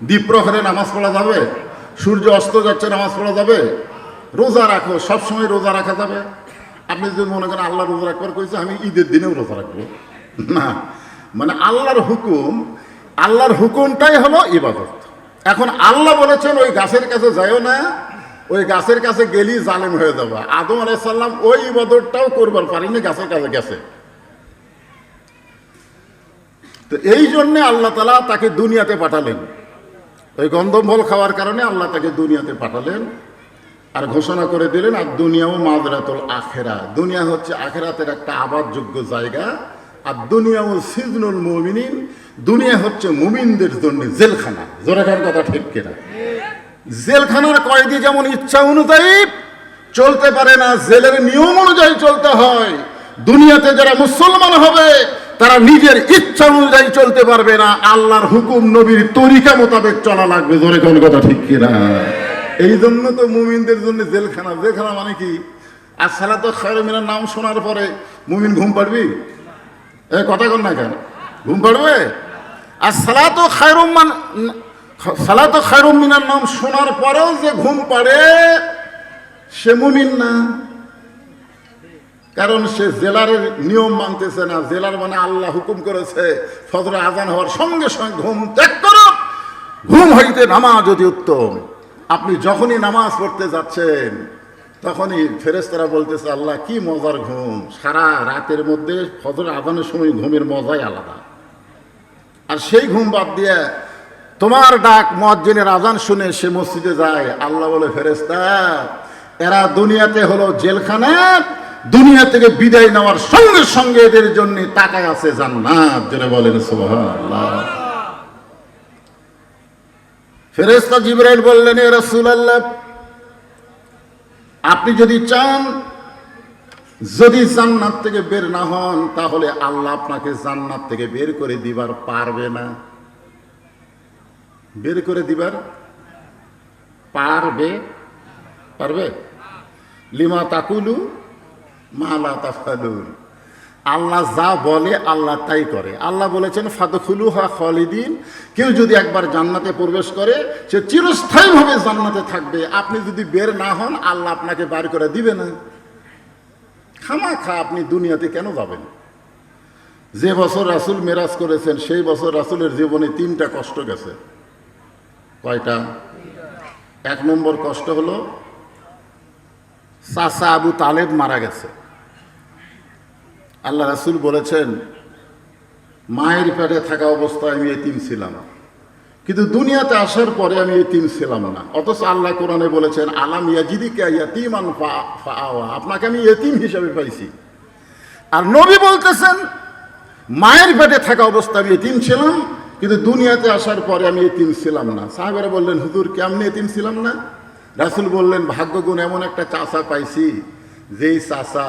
S1: দ্বীপ্রহরে নামাজ পড়া যাবে? সূর্য অস্ত যাচ্ছে নামাজ পড়া যাবে? রোজা রাখো, সবসময় রোজা রাখা যাবে? আপনি যদি মনে করেন আল্লাহ রোজা রাখবার কইছে, আমি ঈদের দিনেও রোজা রাখবো, না। মানে আল্লাহর হুকুম, আল্লাহর হুকুমটাই হলো ইবাদত। এখন আল্লাহ বলেছেন ওই গাছের কাছে যাইও না, ওই গাছের কাছে গেলি জালেম হয়ে যাবে। আদম আলাইহিস সালাম ওই ইবাদতটাও করবার পারেনি, গাছের কাছে গেছে। তো এই জন্যে আল্লাহ তাআলা তাকে দুনিয়াতে পাঠালেন। ওই গন্ধম ফল খাওয়ার কারণে আল্লাহ তাকে দুনিয়াতে পাঠালেন, আর ঘোষণা করে দিলেন আর দুনিয়াও মাযরাতুল আখিরা। দুনিয়া হচ্ছে আখিরাতের একটা আবাদযোগ্য জায়গা, আর দুনিয়াও সিজনুল মুমিনিন। দুনিয়া হচ্ছে মুমিনদের জন্য জেলখানা। জোরে কার কথা ঠিক কিনা? জেলখানার কয়েদি যেমন ইচ্ছা অনুযায়ী চলতে পারে না, জেলের নিয়ম অনুযায়ী চলতে হয়। দুনিয়াতে যারা মুসলমান হবে তারা নিজের ইচ্ছা অনুযায়ী চলতে পারবে না, আল্লাহর হুকুম নবীর তরিকা মোতাবেক চলা লাগবে। জোরে কোন কথা ঠিক কিনা? এই জন্য তো মুমিনদের জন্য জেলখানা। জেলখানা মানে কি? আসসালাতু খায়রুম মিনান নাম শোনার পরে মুমিন ঘুম পাড়বি? কথা কন না কেন? ঘুম পাড়বে? আসসালাতু খায়রুম মিনান নাম শোনার পরেও যে ঘুম পাড়ে সে মুমিন না, কারণ সে জেলারের নিয়ম মানতেছে না। জেলার মানে আল্লাহ হুকুম করেছে ফজরে আজান হওয়ার সঙ্গে সঙ্গে ঘুম ত্যাগ করো, ঘুম হইতে নামাজ অতি উত্তম। আপনি যখনই নামাজ পড়তে যাচ্ছেন তখনই ফেরেশতারা বলতেছে আল্লাহ কি মজার ঘুম, সারা রাতের মধ্যে ফজরে আজানের সময় ঘুমের মজাই আলাদা। আর সেই ঘুম বাদ দিয়ে তোমার ডাক মুয়াজ্জিনের আজান শুনে সে মসজিদে যায়। আল্লাহ বলে ফেরেশতা এরা দুনিয়াতে হলো জেলখানা, দুনিয়া থেকে বিদায় নেওয়ার সঙ্গে সঙ্গে এদের জন্য তাকায় আছে জান্নাত। জোরে বলেন সুবহানাল্লাহ। ফেরেশতা জিবরাইল বললেন ইয়া রাসূলুল্লাহ, আপনি যদি চান যদি জান্নাত থেকে বের না হন তাহলে আল্লাহ আপনাকে জান্নাত থেকে বের করে দিবার পারবে না। বের করে দিবার পারবে? পারবে? লিমা তাকুলু মা লা তাফআলুন। আল্লাহ যা বলে আল্লাহ তাই করে। আল্লাহ বলেছেন ফাদখুলুহা খালিদিন, কেউ যদি একবার জান্নাতে প্রবেশ করে সে চিরস্থায়ীভাবে জান্নাতে থাকবে। আপনি যদি বের না হন আল্লাহ আপনাকে বার করে দিবে না। খামাখা আপনি দুনিয়াতে কেন যাবেন? যে বছর রাসূল মেরাজ করেছেন সেই বছর রাসূলের জীবনে 3টা কষ্ট গেছে। কয়টা? 1 নম্বর কষ্ট হলো চাচা আবু তালেব মারা গেছে। আল্লাহ রাসূল বলেছেন মায়ের পেটে থাকা অবস্থায় আমি এতিম ছিলাম, কিন্তু দুনিয়াতে আসার পরে আমি এতিম ছিলাম না। অথচ আল্লাহ কোরআনে বলেছেন আলাম ইয়াজিদিকা ইয়াতীমান ফাআওয়া, আপনাকে আমি এতিম হিসেবে পাইছি। আর নবী বলতেছেন মায়ের পেটে থাকা অবস্থায় আমি এতিম ছিলাম, কিন্তু দুনিয়াতে আসার পরে আমি এতিম ছিলাম না। সাহাবারা বললেন হুজুর কেমনে এতিম ছিলাম না? রাসূল বললেন ভাগ্যগুণ এমন একটা চাচা পাইছি, যেই চাচা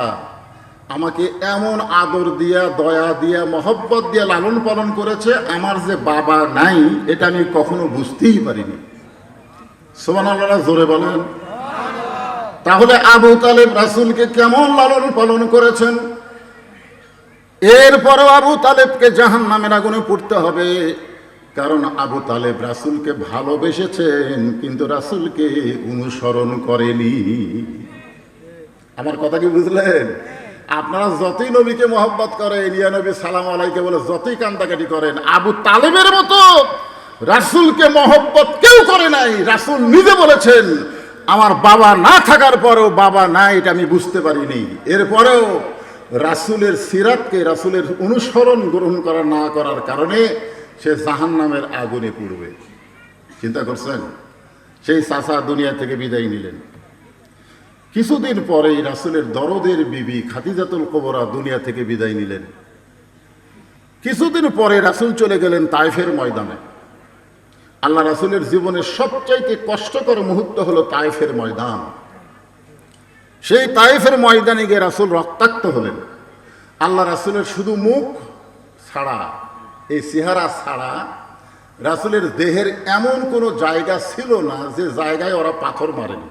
S1: আমাকে এমন আদর দিয়া দয়া দিয়া মহব্বত দিয়া লালন পালন করেছে, আমার যে বাবা নাই এটা আমি কখনো বুঝতেই পারিনি। সুবহানাল্লাহ, জোরে বলেন। তাহলে আবু তালেব রাসূলকে কেমন লালন পালন করেছেন। এরপরও আবু তালেবকে জাহান্নামের আগুনে পুড়তে হবে, কারণ আবু তালেব রাসূলকে ভালোবেসেছেন কিন্তু রাসূলকে অনুসরণ করেনি। আমার কথা কি বুঝলেন? আপনারা যতই নবীকে মহব্বত করেন, ইয়া নবী সালাম আলাইকে বলে যতই কান্দাকাটি করেন, আবু তালেবের মতো রাসূলকে মহব্বত কেউ করে নাই। রাসূল নিজে বলেছেন, আমার বাবা না থাকার পরেও বাবা নাই এটা আমি বুঝতে পারিনি। এরপরেও রাসূলের সিরাতকে, রাসূলের অনুসরণ গ্রহণ করা না করার কারণে সে জাহান্নামের আগুনে পুড়বে। চিন্তা করছেন? সেই চাচা দুনিয়া থেকে বিদায় নিলেন। কিছুদিন পরেই রাসূলের দরদের বিবি খাদিজাতুল কুবরা দুনিয়া থেকে বিদায় নিলেন। কিছুদিন পরে রাসূল চলে গেলেন তায়েফের ময়দানে। আল্লাহ রাসূলের জীবনের সবচাইতে কষ্টকর মুহূর্ত হলো তায়েফের ময়দান। সেই তায়েফের ময়দানে গিয়ে রাসূল রক্তাক্ত হলেন। আল্লাহ রাসূলের শুধু মুখ ছাড়া, এই চেহারা ছাড়া রাসূলের দেহের এমন কোনো জায়গা ছিল না যে জায়গায় ওরা পাথর মারেনি,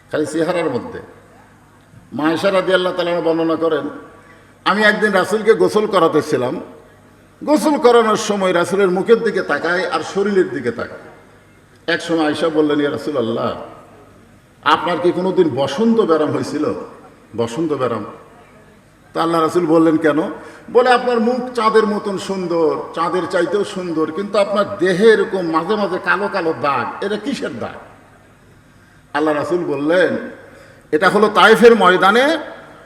S1: খালি চেহারার মধ্যে। মা আয়েশা রাদিয়াল্লাহু তাআলা বর্ণনা করেন, আমি একদিন রাসূলকে গোসল করাতেছিলাম। গোসল করানোর সময় রাসূলের মুখের দিকে তাকায় আর শরীরের দিকে তাকায়। এক সময় আয়েশা বললেন, ইয়া রাসূলুল্লাহ, আপনার কি কোনোদিন বসন্ত ব্যারাম হয়েছিল? বসন্ত ব্যারাম? তা আল্লাহ রাসূল বললেন, কেন? বলে, আপনার মুখ চাঁদের মতন সুন্দর, চাঁদের চাইতেও সুন্দর, কিন্তু আপনার দেহে এরকম মাঝে মাঝে কালো কালো দাগ, এটা কিসের দাগ? আল্লাহ রাসূল বললেন, এটা হলো তায়েফের ময়দানে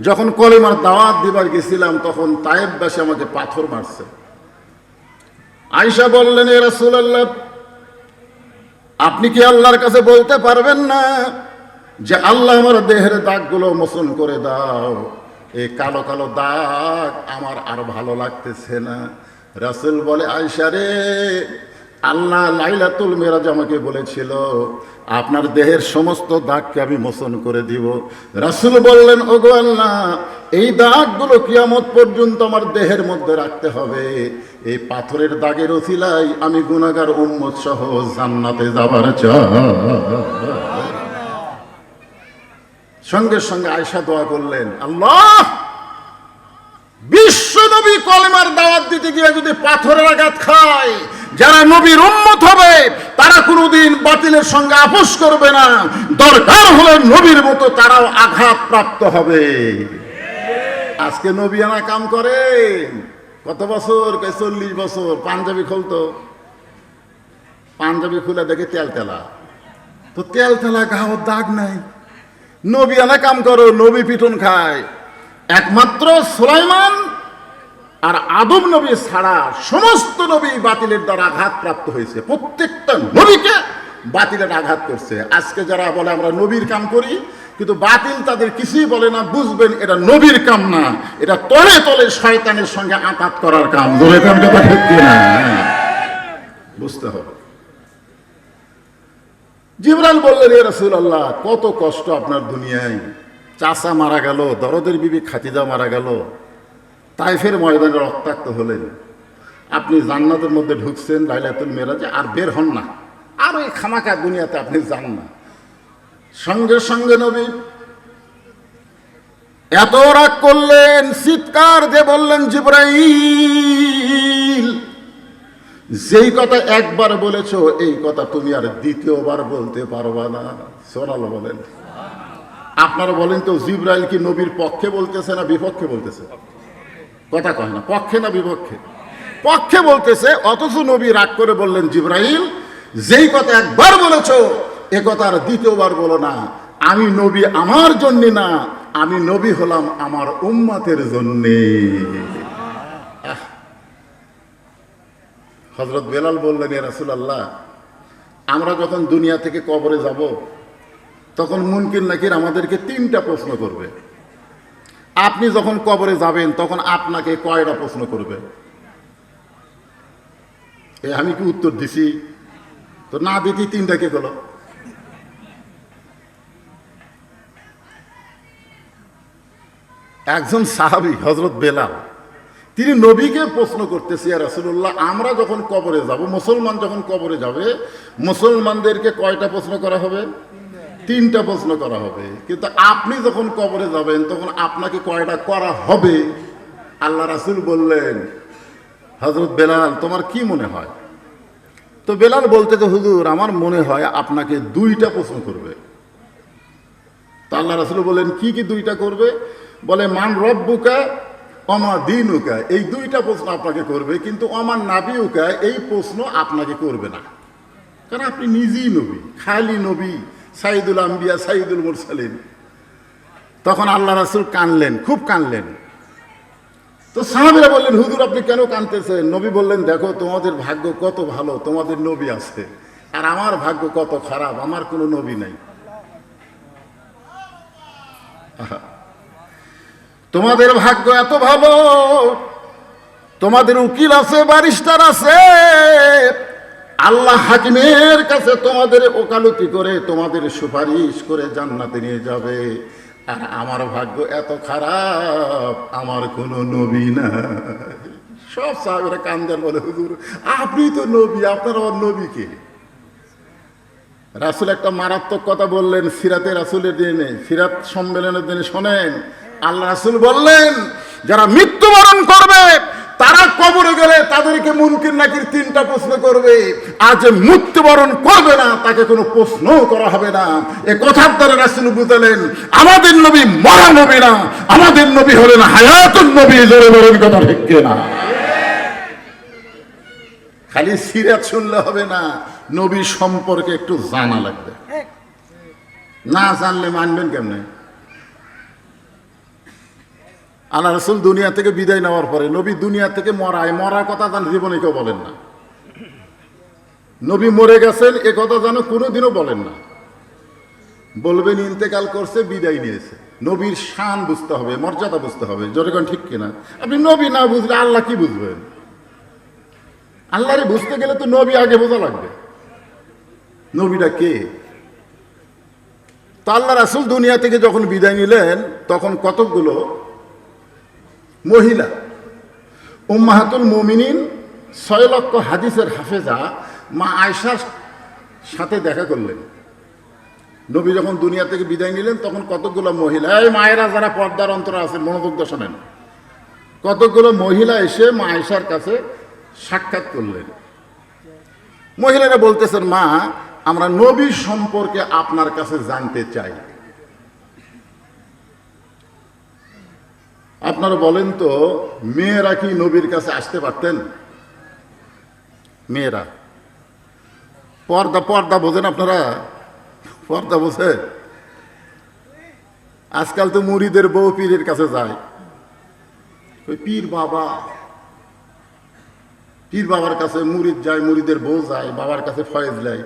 S1: যখন কলেমার দাওয়াত দিবার গেছিলাম তখন তায়েফবাসী আমাকে পাথর মারছে। আয়েশা বললেন, এ রাসূলুল্লাহ, আপনি কি আল্লাহর কাছে বলতে পারবেন না যে আল্লাহ আমার দেহের দাগগুলো মোচন করে দাও? এই কালো কালো দাগ আমার আর ভালো লাগতেছে না। রাসূল বলে, আয়েশা রে, আল্লাহ লাইলাতুল মিরাজ আমাকে বলেছিল আপনার দেহের সমস্ত দাগকে আমি মোচন করে দিব। রাসূল বললেন, ওগো আল্লাহ, এই দাগগুলো কিয়ামত পর্যন্ত আমার দেহের মধ্যে রাখতে হবে। এই পাথরের দাগের ওসিলায় আমি গুনাহগার উম্মত সহ জান্নাতে যাবার চাই। সঙ্গে সঙ্গে আয়েশা দোয়া করলেন, আল্লাহ, বিশ্ব নবী কলেমার দাওয়াত দিতে গিয়ে যদি পাথরের আঘাত খায়, যারা নবীর উম্মত হবে তারা কোনোদিন বাতিলের সঙ্গে আপোষ করবে না, দরকার হলে নবীর মতো তারাও আঘাত প্রাপ্ত হবে। আজকে নবী আনা কাম করে কত বছর? 40 বছর। পাঞ্জাবি খুলতো, পাঞ্জাবি খুলে দেখে তেল তেলা, তো তেল তেলা গাও দাগ নাই। নবী আনা কাম করো, নবী পিটন খায়। একমাত্র সুলাইমান আর আদম নবী ছাড়া সমস্ত নবী বাতিলের দ্বারা আঘাত প্রাপ্ত হয়েছে। প্রত্যেকটা নবীকে বাতিলের আঘাত করছে। আজকে যারা বলে আমরা নবীর কাম করি, কিন্তু বাতিল তাদের কিছুই বলে না, বুঝবেন এটা নবীর কাম না, এটা তলে তলে শয়তানের সঙ্গে আঘাত করার কাম। বুঝতে হবে। জিবরাইল বললেন, ইয়া রাসূলুল্লাহ, কত কষ্ট আপনার দুনিয়ায়। চাচা মারা গেল, দরদের বিবি খাদিজা মারা গেল, তায়েফের ময়দানে রক্তাক্ত হলেন, আপনি জান্নাতের মধ্যে ঢুকছেন লাইলাতুল মিরাজে, আর বের হন না, আর ওই খামাকা দুনিয়াতে আপনি যান না। সঙ্গে সঙ্গে নবী এত রাগ করলেন, চিৎকার দিয়ে বললেন, জিবরাইল, যেই কথা একবার বলেছো এই কথা তুমি আর দ্বিতীয়বার বলতে পারবা না। সুবহানাল্লাহ বলেন। আপনারা বলেন তো, জিবরাইল কি নবীর পক্ষে বলতেছে না বিপক্ষে বলতেছে? কথা কয় না, পক্ষে না বিপক্ষে? পক্ষে বলতেছে। অথচ নবী রাগ করে বললেন, জিবরাইল, যেই কথা একবার বলেছো এ কথা আর দ্বিতীয়বার বলো না। আমি নবী আমার জন্য না, আমি নবী হলাম আমার উম্মতের জন্যে। হযরত বেলাল বললেন, ইয়া রাসূলুল্লাহ, আমরা যখন দুনিয়া থেকে কবরে যাব তখন মুনকির নাকির আমাদেরকে 3টা প্রশ্ন করবে। আপনি যখন কবরে যাবেন তখন আপনাকে কয়টা প্রশ্ন করবে? আমি কি উত্তর দিছি? তো না দিতি 3টা কে গেল? একজন সাহাবী হযরত বেলাল, তিনি নবীকে প্রশ্ন করতেছে, ইয়া রাসূলুল্লাহ, আমরা যখন কবরে যাব, মুসলমান যখন কবরে যাবে, মুসলমানদেরকে কয়টা প্রশ্ন করা হবে? 3টা প্রশ্ন করা হবে। কিন্তু আপনি যখন কবরে যাবেন তখন আপনাকে কয়টা করা হবে? আল্লাহ রাসূল বললেন, হযরত বেলাল, তোমার কি মনে হয়? তো বেলাল বলতে, তো হুজুর, আমার মনে হয় আপনাকে 2টা প্রশ্ন করবে। তো আল্লাহ রাসূল বললেন, কি কি 2টা করবে? বলে, মান রব্বুকা অমা দিনুকা, এই দুইটা প্রশ্ন আপনাকে করবে, কিন্তু অমান নাবিউকা এই প্রশ্ন আপনাকে করবে না, কারণ আপনি নিজেই নবী, খালি নবী, সাইদুল আম্বিয়া সাইদুল মুরসালিন। তখন আল্লাহ রাসূল কানলেন, খুব কানলেন। তো সাহাবীরা বললেন, হুজুর আপনি কেন কানতেছেন? নবী বললেন, দেখো তোমাদের ভাগ্য কত ভালো, তোমাদের নবী আছে, আর আমার ভাগ্য কত খারাপ, আমার কোনো নবী নাই। তোমাদের ভাগ্য এত ভালো, তোমাদের উকিল আছে, ব্যারিস্টার আছে, আল্লাহ হাকিমের কাছে তোমাদের ওকালতি করে তোমাদের সুপারিশ করে জান্নাতে নিয়ে যাবে। আর আমার ভাগ্য এত খারাপ, আমার কোনো নবী না। সব সাহাবীরা কান্দেন, বলে হুজুর আপনি তো নবী, আপনার আবার নবী কে? রাসূল একটা মারাত্মক কথা বললেন সিরাতে রাসূলের দিনে, সিরাত সম্মেলনের দিনে। শোনেন, আল্লাহ রাসূল বললেন, যারা মৃত্যুবরণ করবে তারা কবরে গেলে তাদেরকে মুনকির নাকির তিনটা প্রশ্ন করবে, আর যে মৃত্যুবরণ করবে না তাকে কোনো প্রশ্ন করা হবে না। এ কথার দ্বারা রাসূল বুঝালেন আমাদের নবী মরা নবী না, আমাদের নবী হলেন হায়াতুন নবী। জোরে বলেন কথা ঠিক কিনা? খালি সিরাত শুনলে হবে না, নবী সম্পর্কে একটু জানা লাগবে। না জানলে মানবেন কেমনে? আল্লাহ রাসূল দুনিয়া থেকে বিদায় নেওয়ার পরে নবী দুনিয়া থেকে মরার কথা জান জীবনে কেউ বলেন না। নবী মরে গেছেন এ কথা যেন কোনোদিনও বলেন না, বলবেন ইন্তেকাল করছে, বিদায় নিয়েছে। নবীর শান বুঝতে হবে, মর্যাদা বুঝতে হবে। জোরেগণ ঠিক কিনা? আপনি নবী না বুঝলে আল্লাহ কি বুঝবেন? আল্লাহরে বুঝতে গেলে তো নবী আগে বোঝা লাগবে, নবীটা কে। তো আল্লাহ রাসূল দুনিয়া থেকে যখন বিদায় নিলেন তখন কতকগুলো মহিলা উম্মাহাতুল মুমিনিন 6 লক্ষ হাদিসের হাফেজা মা আয়েশার সাথে দেখা করলেন। নবী যখন দুনিয়া থেকে বিদায় নিলেন তখন কতকগুলো মহিলা, এই মায়েরা যারা পর্দার অন্তরে আছেন মনোযোগ দিয়ে শোনেন, কতকগুলো মহিলা এসে মা আয়েশার কাছে সাক্ষাৎ করলেন। মহিলারা বলতেছেন, মা আমরা নবী সম্পর্কে আপনার কাছে জানতে চাই। আপনারা বলেন তো, মেয়েরা কি নবীর কাছে আসতে পারতেন? মেয়েরা পর্দা বোঝেন আপনারা? পর্দা বোঝে? আজকাল তো মুরিদের বউ পীরের কাছে যায়, ওই পীর বাবার কাছে মুরিদ যায়, মুরিদের বউ যায়, বাবার কাছে ফয়েজ নেয়।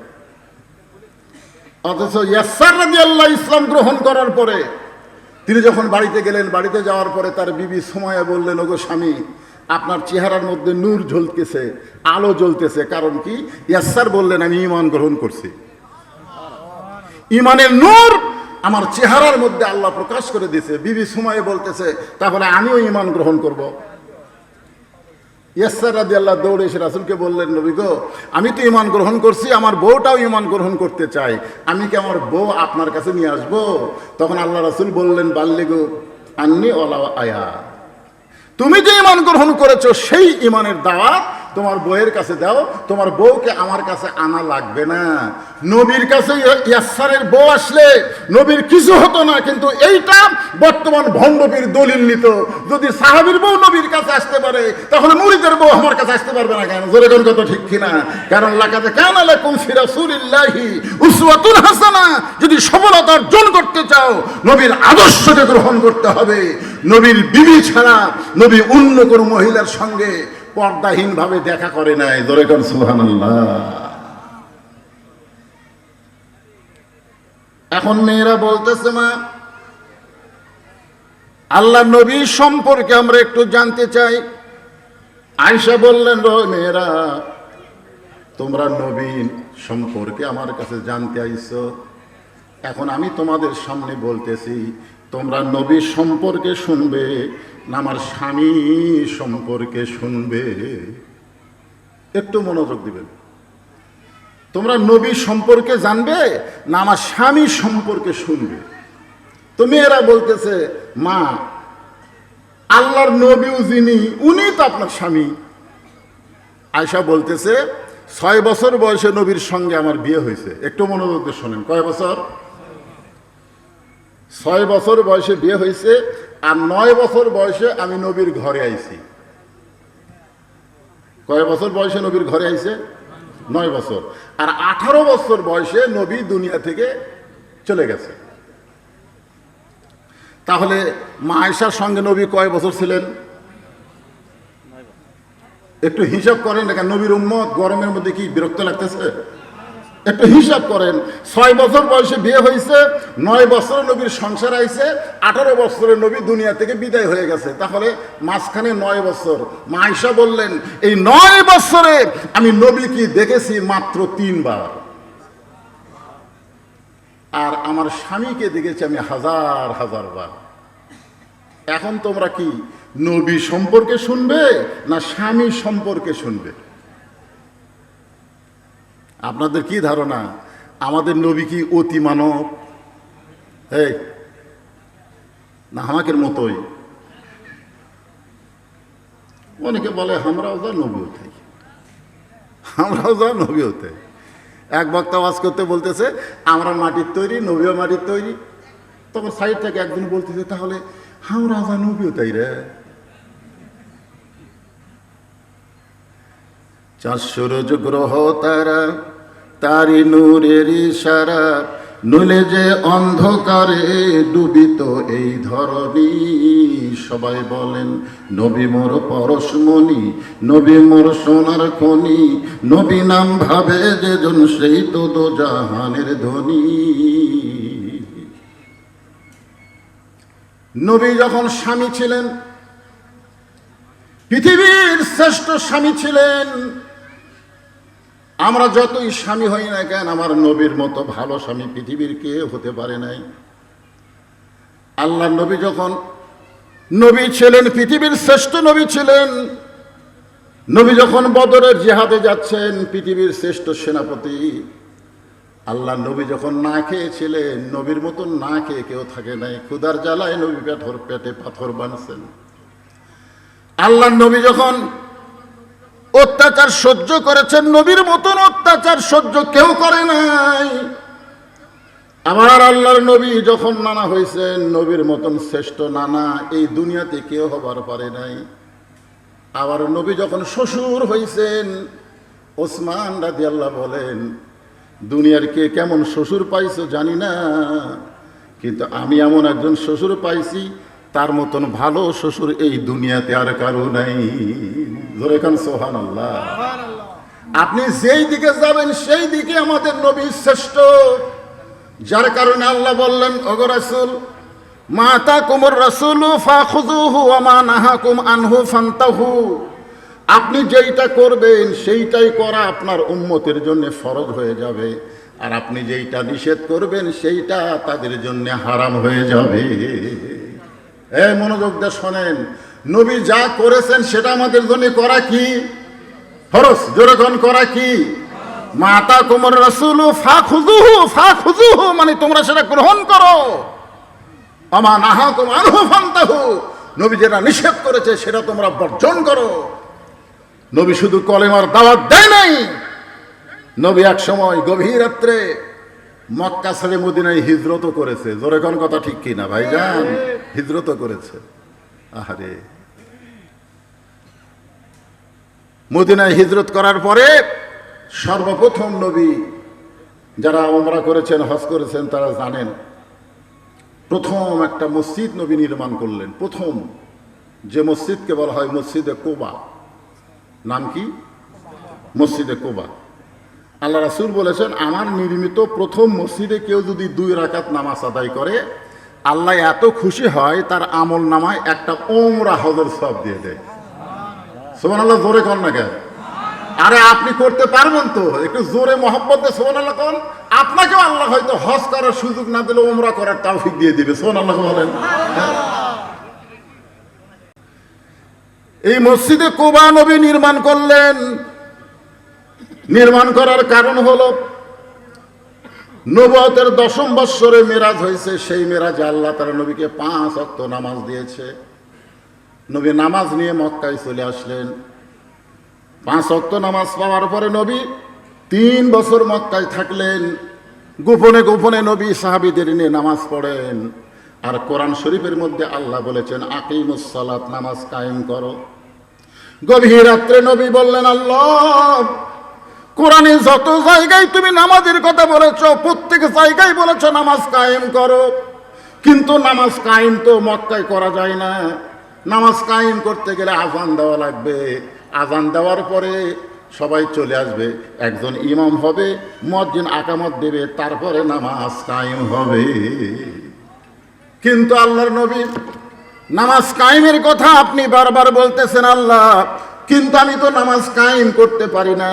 S1: অথচ ইয়াসার রাদিয়াল্লাহু ইসলাম গ্রহণ করার পরে তিনি যখন বাড়িতে গেলেন, বাড়িতে যাওয়ার পরে তার বিবি সুমাইয়া বললেন, ওগো স্বামী আপনার চেহারার মধ্যে নূর জ্বলতেছে, আলো জ্বলতেছে, কারণ কি? ইয়াসার বললেন, আমি ঈমান গ্রহণ করছি, ঈমানের নূর আমার চেহারার মধ্যে আল্লাহ প্রকাশ করে দিয়েছে। বিবি সুমাইয়া বলতেছে, তাহলে আমিও ঈমান গ্রহণ করব। ইয়াসার রাদিয়াল্লাহু দৌড়ে এসে রাসূলকে বললেন, নবী গো আমি তো ঈমান গ্রহণ করছি, আমার বউটাও ঈমান গ্রহণ করতে চাই, আমি কি আমার বউ আপনার কাছে নিয়ে আসবো? তখন আল্লাহ রাসূল বললেন, বাল্লিগু আন্নী ওয়ালাউ আয়া, তুমি যে ঈমান গ্রহণ করেছো সেই ঈমানের দাওয়াত তোমার বউয়ের কাছে দাও, তোমার বউকে আমার কাছে আনা লাগবে না। নবীর কাছে ইয়াসারের বউ আসলে নবীর কিছু হতো না, কিন্তু এইটা বর্তমান ভণ্ডপীর দলিল নিত, যদি সাহাবীর বউ নবীর কাছে আসতে পারে তাহলে মুরিদের বউ আমার কাছে আসতে পারবে না কেন? জোরে কোন কথা ঠিক কিনা? কারণ লাকাদ কানা লাকুম ফি রাসূলিল্লাহি উসওয়াতুন হাসানা, যদি সফলতা অর্জন করতে চাও নবীর আদর্শকে গ্রহণ করতে হবে। নবীর বিবি ছাড়া নবী অন্য কোনো মহিলার সঙ্গে পর্দাহীন ভাবে দেখা করে নাই। জোরে কোন সুবহানাল্লাহ। এখন মেয়েরা বলতেছে, মা আল্লাহ নবী সম্পর্কে আমরা একটু জানতে চাই। আয়েশা বললেন, মেয়েরা তোমরা নবী সম্পর্কে আমার কাছে জানতে আইছো, এখন আমি তোমাদের সামনে বলতেছি, তোমরা নবী সম্পর্কে শুনবে না আমার স্বামী সম্পর্কে শুনবে? একটু মনোযোগ দিবেন। তোমরা নবী সম্পর্কে জানবে না আমার স্বামী সম্পর্কে শুনবে? তো মেয়েরা বলতেছে, মা আল্লাহর নবীও যিনি উনি তো আপনার স্বামী। আয়েশা বলতেছে, 6 বছর বয়সে নবীর সঙ্গে আমার বিয়ে হয়েছে। একটু মনোযোগ দিয়ে শোনেন, কয় বছর? 6 বছর বয়সে বিয়ে হয়েছে। আর 9 বছর বয়সে আমি নবীর ঘরে আইছি। কয় বছর বয়সে নবীর ঘরে আইছে? 9 বছর। আর 18 বছর বয়সে নবী দুনিয়া থেকে চলে গেছে। তাহলে মা আয়েশার সঙ্গে নবী কয় বছর ছিলেন? একটু হিসাব করেন। দেখেন নবীর উম্মত গরমের মধ্যে কি বিরক্ত লাগতেছে? একটু হিসাব করেন। 6 বছর বয়সে বিয়ে হয়েছে, 9 বছরে নবীর সংসার আইছে, 18 বছরে নবী দুনিয়া থেকে বিদায় হয়ে গেছে। তাহলে মাঝখানে 9 বছর। মা আয়েশা বললেন, এই 9 বছরে আমি নবী কি দেখেছি মাত্র 3 বার, আর আমার স্বামীকে দেখেছি আমি হাজার হাজার বার। এখন তোমরা কি নবী সম্পর্কে শুনবে না স্বামী সম্পর্কে শুনবে? আপনাদের কি ধারণা আমাদের নবী কি অতি মানব? এই না আমাদের মতোই? অনেকে বলে আমরাও যা নবী হতে, আমরাও যা নবী হতে। এক বক্তা ওয়াজ করতে বলতেছে আমরা মাটির তৈরি, নবীও মাটির তৈরি। তখন সাইড থেকে একজন বলতেছে তাহলে আমরা যা নবীও তাই রে। 4 সূরজ গ্রহ তারা তারি নূরের ইশারা, নইলে যে অন্ধকারে ডুবিত এই ধরণী। সবাই বলেন নবী মোর পরশমণি, নবী মোর সোনার খনি, নবী নাম ভাবে যেজন সেই তো দোজাহানের ধনী। নবী যখন স্বামী ছিলেন, পৃথিবীর শ্রেষ্ঠ স্বামী ছিলেন। আমরা যতই স্বামী হই না কেন, আমার নবীর মতো ভালো স্বামী পৃথিবীর কে হতে পারে নাই। আল্লাহ নবী যখন নবী ছিলেন, পৃথিবীর শ্রেষ্ঠ নবী ছিলেন। নবী যখন বদরের জিহাদে যাচ্ছেন, পৃথিবীর শ্রেষ্ঠ সেনাপতি। আল্লাহ নবী যখন না খেয়েছিলেন, নবীর মতন না খেয়ে কেউ থাকে নাই। ক্ষুধার জ্বালায় নবী পেটে পাথর বাঁধছেন। আল্লাহ নবী যখন অত্যাচার সহ্য করেছেন, নবীর মতন অত্যাচার সহ্য কেউ করে নাই। আমার আল্লাহর নবী যখন নানা হয়েছেন, নবীর মতন শ্রেষ্ঠ নানা এই দুনিয়াতে কেউ হবার পারে নাই। আবার নবী যখন শ্বশুর হয়েছেন, ওসমান রাদিয়াল্লাহু বলেন দুনিয়ার কে কেমন শ্বশুর পাইছো জানি না, কিন্তু আমি এমন একজন শ্বশুর পাইছি তার মতন ভালো শ্বশুর এই দুনিয়াতে আর কারো নাই। জোরে কান সুবহানাল্লাহ। আপনি যেই দিকে যাবেন সেই দিকে আমাদের নবী শ্রেষ্ঠ। যার কারণে আল্লাহ বললেন ওগো রাসূল, মা আতাকুমুর রাসূলু ফাখুযুহু ওয়া মা নাহাকুম আনহু ফান্তাহু। আপনি যেইটা করবেন সেইটাই করা আপনার উম্মতের জন্য ফরজ হয়ে যাবে, আর আপনি যেইটা নিষেধ করবেন সেইটা তাদের জন্য হারাম হয়ে যাবে। এই মনোযোগ দিয়ে শোনেন, নবী যা করেছেন সেটা আমাদের জন্য করা কি ফরজ? জোরে কোন করা কি? মা আতাকুমুর রাসূলু ফাখুযুহু মানে তোমরা সেটা গ্রহণ করো, ওয়া মা নাহাকুম আনহু ফান্তাহু নবী যেটা নিষেধ করেছে সেটা তোমরা বর্জন করো। নবী শুধু কলেমার দাওয়াত দেয় নাই, নবী এক সময় গভীর রাত্রে মক্কা ছেড়ে মদিনায় হিজরতও করেছে। জোরে কোন কথা ঠিক কিনা ভাইজান? হিজরতও করেছে। আহারে, মদিনায় হিজরত করার পরে সর্বপ্রথম নবী, যারা উমরা করেছেন হজ করেছেন তারা জানেন, প্রথম একটা মসজিদ নবী নির্মাণ করলেন। প্রথম যে মসজিদকে বলা হয় মসজিদে কুবা। নাম কি? মসজিদে কুবা। আল্লাহ রাসূল বলেছেন আমার নির্মিত প্রথম মসজিদে কেউ যদি 2 রাকাত নামাজ আদায় করে, আল্লাহ এত খুশি হয় তার আমল নামায় একটা উমরা হজের সওয়াব দিয়ে দেয়। সুবহানাল্লাহ। জোরে কোন না কেন? আরে আপনি করতে পারবেন তো? একটু জোরে মহব্বত দিয়ে সুবহানাল্লাহ কোন। আপনাকেও আল্লাহ হয়তো হজ করার সুযোগ না দিলে উমরা করার তৌফিক দিয়ে দিবে। সুবহানাল্লাহ বলেন। এই মসজিদে কুবা নবী নির্মাণ করলেন। নির্মাণ করার কারণ হলো নবুয়তের 10ম বৎসরে মেরাজ হয়েছে। সেই মেরাজে আল্লাহ তাআলা নবীকে 5 ওয়াক্ত নামাজ দিয়েছে। নবী নামাজ নিয়ে মক্কায় চলে আসলেন। 5 ওয়াক্ত নামাজ পাওয়ার পরে নবী 3 বছর মক্কায় থাকলেন। গোপনে গোপনে নবী সাহাবীদের নিয়ে নামাজ পড়েন। আর কোরআন শরীফের মধ্যে আল্লাহ বলেছেন আকিমুস সালাত, নামাজ কায়েম করো। গভীর রাত্রে নবী বললেন, আল্লাহ, কোরআনে যত জায়গায় তুমি নামাজের কথা বলেছো, প্রত্যেক জায়গায় বলেছো নামাজ কায়েম করো, কিন্তু নামাজ কায়েম তো মক্কায় করা যায় না। নামাজ কায়েম করতে গেলে আজান দেওয়া লাগবে। আজান দেওয়ার পরে সবাই চলে আসবে, একজন ইমাম হবে, মুয়াজ্জিন আকামত দেবে, তারপরে নামাজ কায়েম হবে। কিন্তু আল্লাহর নবী, নামাজ কায়েমের কথা আপনি বারবার বলতেছেন আল্লাহ, কিন্তু আমি তো নামাজ কায়েম করতে পারি না।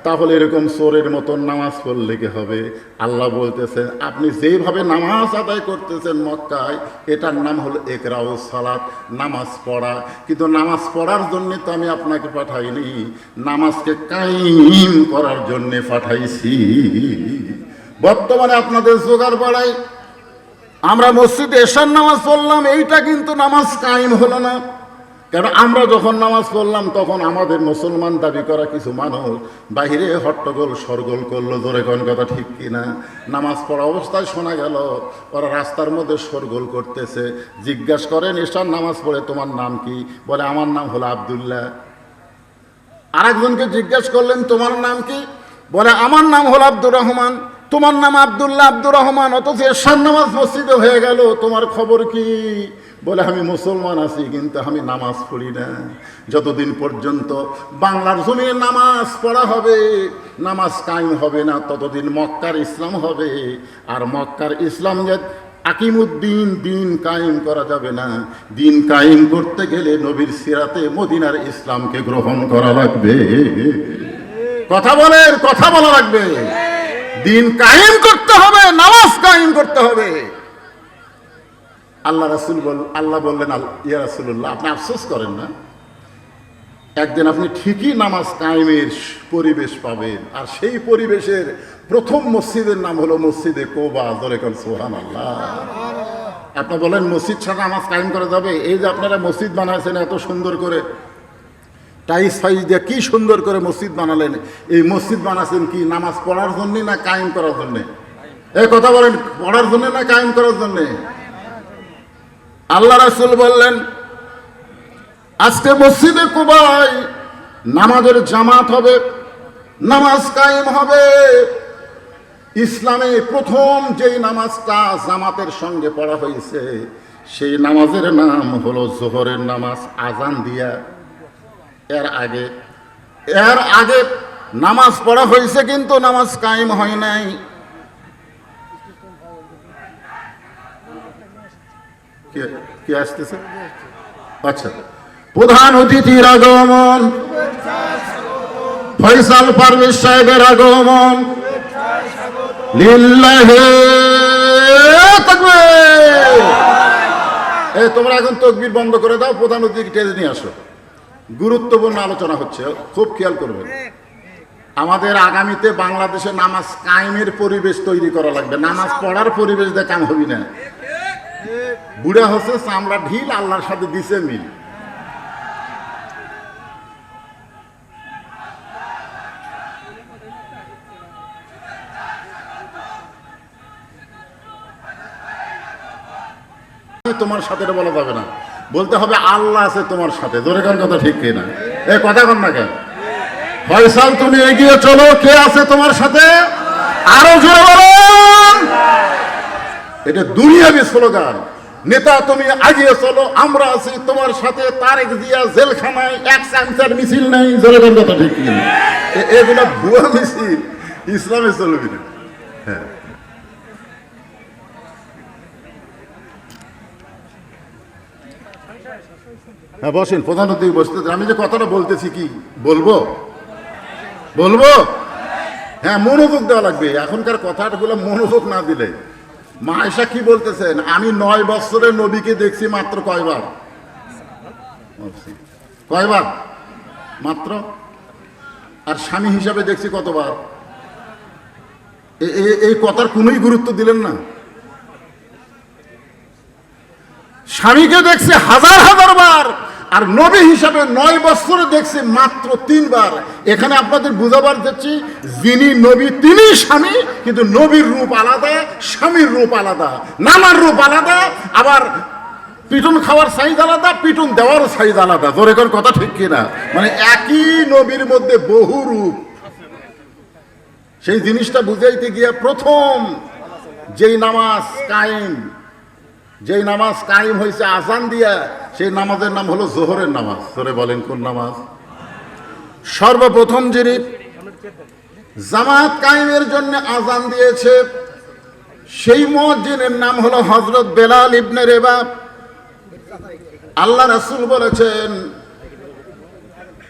S1: তাহলে এরকম চোরের মতন নামাজ পড়লে কি হবে? আল্লাহ বলতেছেন, আপনি যেভাবে নামাজ আদায় করতেছেন মক্কায়, এটার নাম হলো ইকরাউস সালাত, নামাজ পড়া। কিন্তু নামাজ পড়ার জন্য তো আমি আপনাকে পাঠাইনি, নামাজকে কায়েম করার জন্য পাঠাইছি। বর্তমানে আপনাদের জোগাড় বাড়াই আমরা মসজিদে এশার নামাজ পড়লাম, এইটা কিন্তু নামাজ কায়েম হলো না। কারণ আমরা যখন নামাজ পড়লাম তখন আমাদের মুসলমান দাবি করা কিছু মানুষ বাহিরে হট্টগোল সরগোল করলো, ধরে কোন কথা ঠিক কিনা? নামাজ পড়া অবস্থায় শোনা গেল ওরা রাস্তার মধ্যে সরগোল করতেছে। জিজ্ঞাসা করেন, এশার নামাজ পড়ে তোমার নাম কি? বলে আমার নাম হলো আব্দুল্লাহ। আরেকজনকে জিজ্ঞাসা করলেন, তোমার নাম কি? বলে আমার নাম হলো আব্দুর রহমান। তোমার নাম আব্দুল্লাহ, আব্দুর রহমান, অথচ এশার নামাজ মসজিদে হয়ে গেল, তোমার খবর কি? বলে আমি মুসলমান আছি, কিন্তু আমি নামাজ পড়ি না। যতদিন পর্যন্ত বাংলার জমিনে নামাজ পড়া হবে, নামাজ কায়েম হবে না, ততদিন মক্কার ইসলাম হবে। আর মক্কার ইসলাম যে আকিমুদ্দিন, দিন কায়েম করা যাবে না। দিন কায়েম করতে গেলে নবীর সিরাতে মদিনার ইসলামকে গ্রহণ করা লাগবে। কথা বলেন, কথা বলা লাগবে। দিন কায়েম করতে হবে, নামাজ কায়েম করতে হবে। আল্লাহ বললেন, ইয়া রাসূলুল্লাহ, আপনি আফসোস করেন না, একদিন আপনি ঠিকই নামাজ কায়েমের পরিবেশ পাবেন। আর সেই পরিবেশের প্রথম মসজিদের নাম হলো মসজিদে কোবা। জোরে কোন সুবহানাল্লাহ। আপনি বলেন মসজিদ ছাড়া নামাজ কায়েম করা যাবে? এই যে আপনারা মসজিদ বানাইছেন এত সুন্দর করে, টাইস ফাইস দিয়ে কি সুন্দর করে মসজিদ বানালেন, এই মসজিদ বানাচ্ছেন কি নামাজ পড়ার জন্যে না কায়েম করার জন্যে? এই কথা বলেন, পড়ার জন্যে না কায়েম করার জন্যে? আল্লাহ রাসূল বললেন, আজকে মসজিদে কুবায় নামাজের জামাত হবে, নামাজ কায়েম হবে। ইসলামে প্রথম যেই নামাজটা জামাতের সঙ্গে পড়া হয়েছে, সেই নামাজের নাম হলো জোহরের নামাজ, আজান দিয়া। এর আগে নামাজ পড়া হয়েছে, কিন্তু নামাজ কায়েম হয় নাই। কি আসতেছে? আচ্ছা, প্রধান অতিথির আগমন, ফয়সাল পারভেজ সাহেবের আগমন, লিল্লাহি তাকবীর। এই তোমরা এখন তাকবীর বন্ধ করে দাও, প্রধান অতিথি টেজ নিয়ে আসো। গুরুত্বপূর্ণ আলোচনা হচ্ছে, খুব খেয়াল করবেন। আমাদের আগামীতে বাংলাদেশে নামাজ কায়েমের পরিবেশ তৈরি করা লাগবে, নামাজ পড়ার পরিবেশ দিয়ে কাম হবি না। বুড়া হচ্ছে চামড়া ঢিল, আল্লাহর সাথে দিছে মিল। তোমার সাথে বলা যাবে না, বলতে হবে আল্লাহ আছে তোমার সাথে। জোরে কোন কথা ঠিক কিনা? এই কথা কন না কেন? ফয়সাল তুমি এগিয়ে চলো, কে আছে তোমার সাথে? আরো জোরে বলুন। এটা দুনিয়াবি স্লোগান। নেতা তুমি এগিয়ে চলো, আমরা আছি তোমার সাথে। তারেক জিয়া জেলখানায় এক চামচার মিছিল নাই। জোরে কোন কথা ঠিক কিনা? এগুলো ভুয়া মিছিল, ইসলামে চলবে না। হ্যাঁ, হ্যাঁ বসেন, প্রধান অতিথি বসতে। আমি যে কথাটা বলতেছি কি বলবো? হ্যাঁ, মনোযোগ দেওয়া লাগবে। এখনকার কথাগুলো মনোযোগ না দিলে। মা আয়েশা কি বলতেছেন? আমি 9 বছরে নবীকে দেখছি মাত্র কয়বার? মাত্র। আর স্বামী হিসাবে দেখছি কতবার? এই কথার কোনোই গুরুত্ব দিলেন না। স্বামীকে দেখছি হাজার বার, আর নবী হিসাবে 9 বছরে দেখছি মাত্র 3 বার। এখানে আপনাদের বুঝাবার দিচ্ছি, যিনি নবী তিনি স্বামী, কিন্তু নবীর রূপ আলাদা, স্বামীর রূপ আলাদা, নানার রূপ আলাদা, আবার পিটন খাওয়ার সাইজ আলাদা, পিটন দেওয়ার সাইজ আলাদা। জোরে কোন কথা ঠিক কিনা? মানে একই নবীর মধ্যে বহু রূপ। সেই জিনিসটা বুঝাইতে গিয়া প্রথম যেই নামাজ কায়েম হয়েছে আজান দিয়া, সেই নামাজের নাম হলো জোহরের নামাজ। ধরে বলেন কোন নামাজ? সর্বপ্রথম যিনি জামাত কায়েমের জন্য আজান দিয়েছে সেই মুয়াজ্জিনের নাম হলো হযরত বেলাল ইবনে রেবাব। আল্লাহ রাসূল বলেছেন,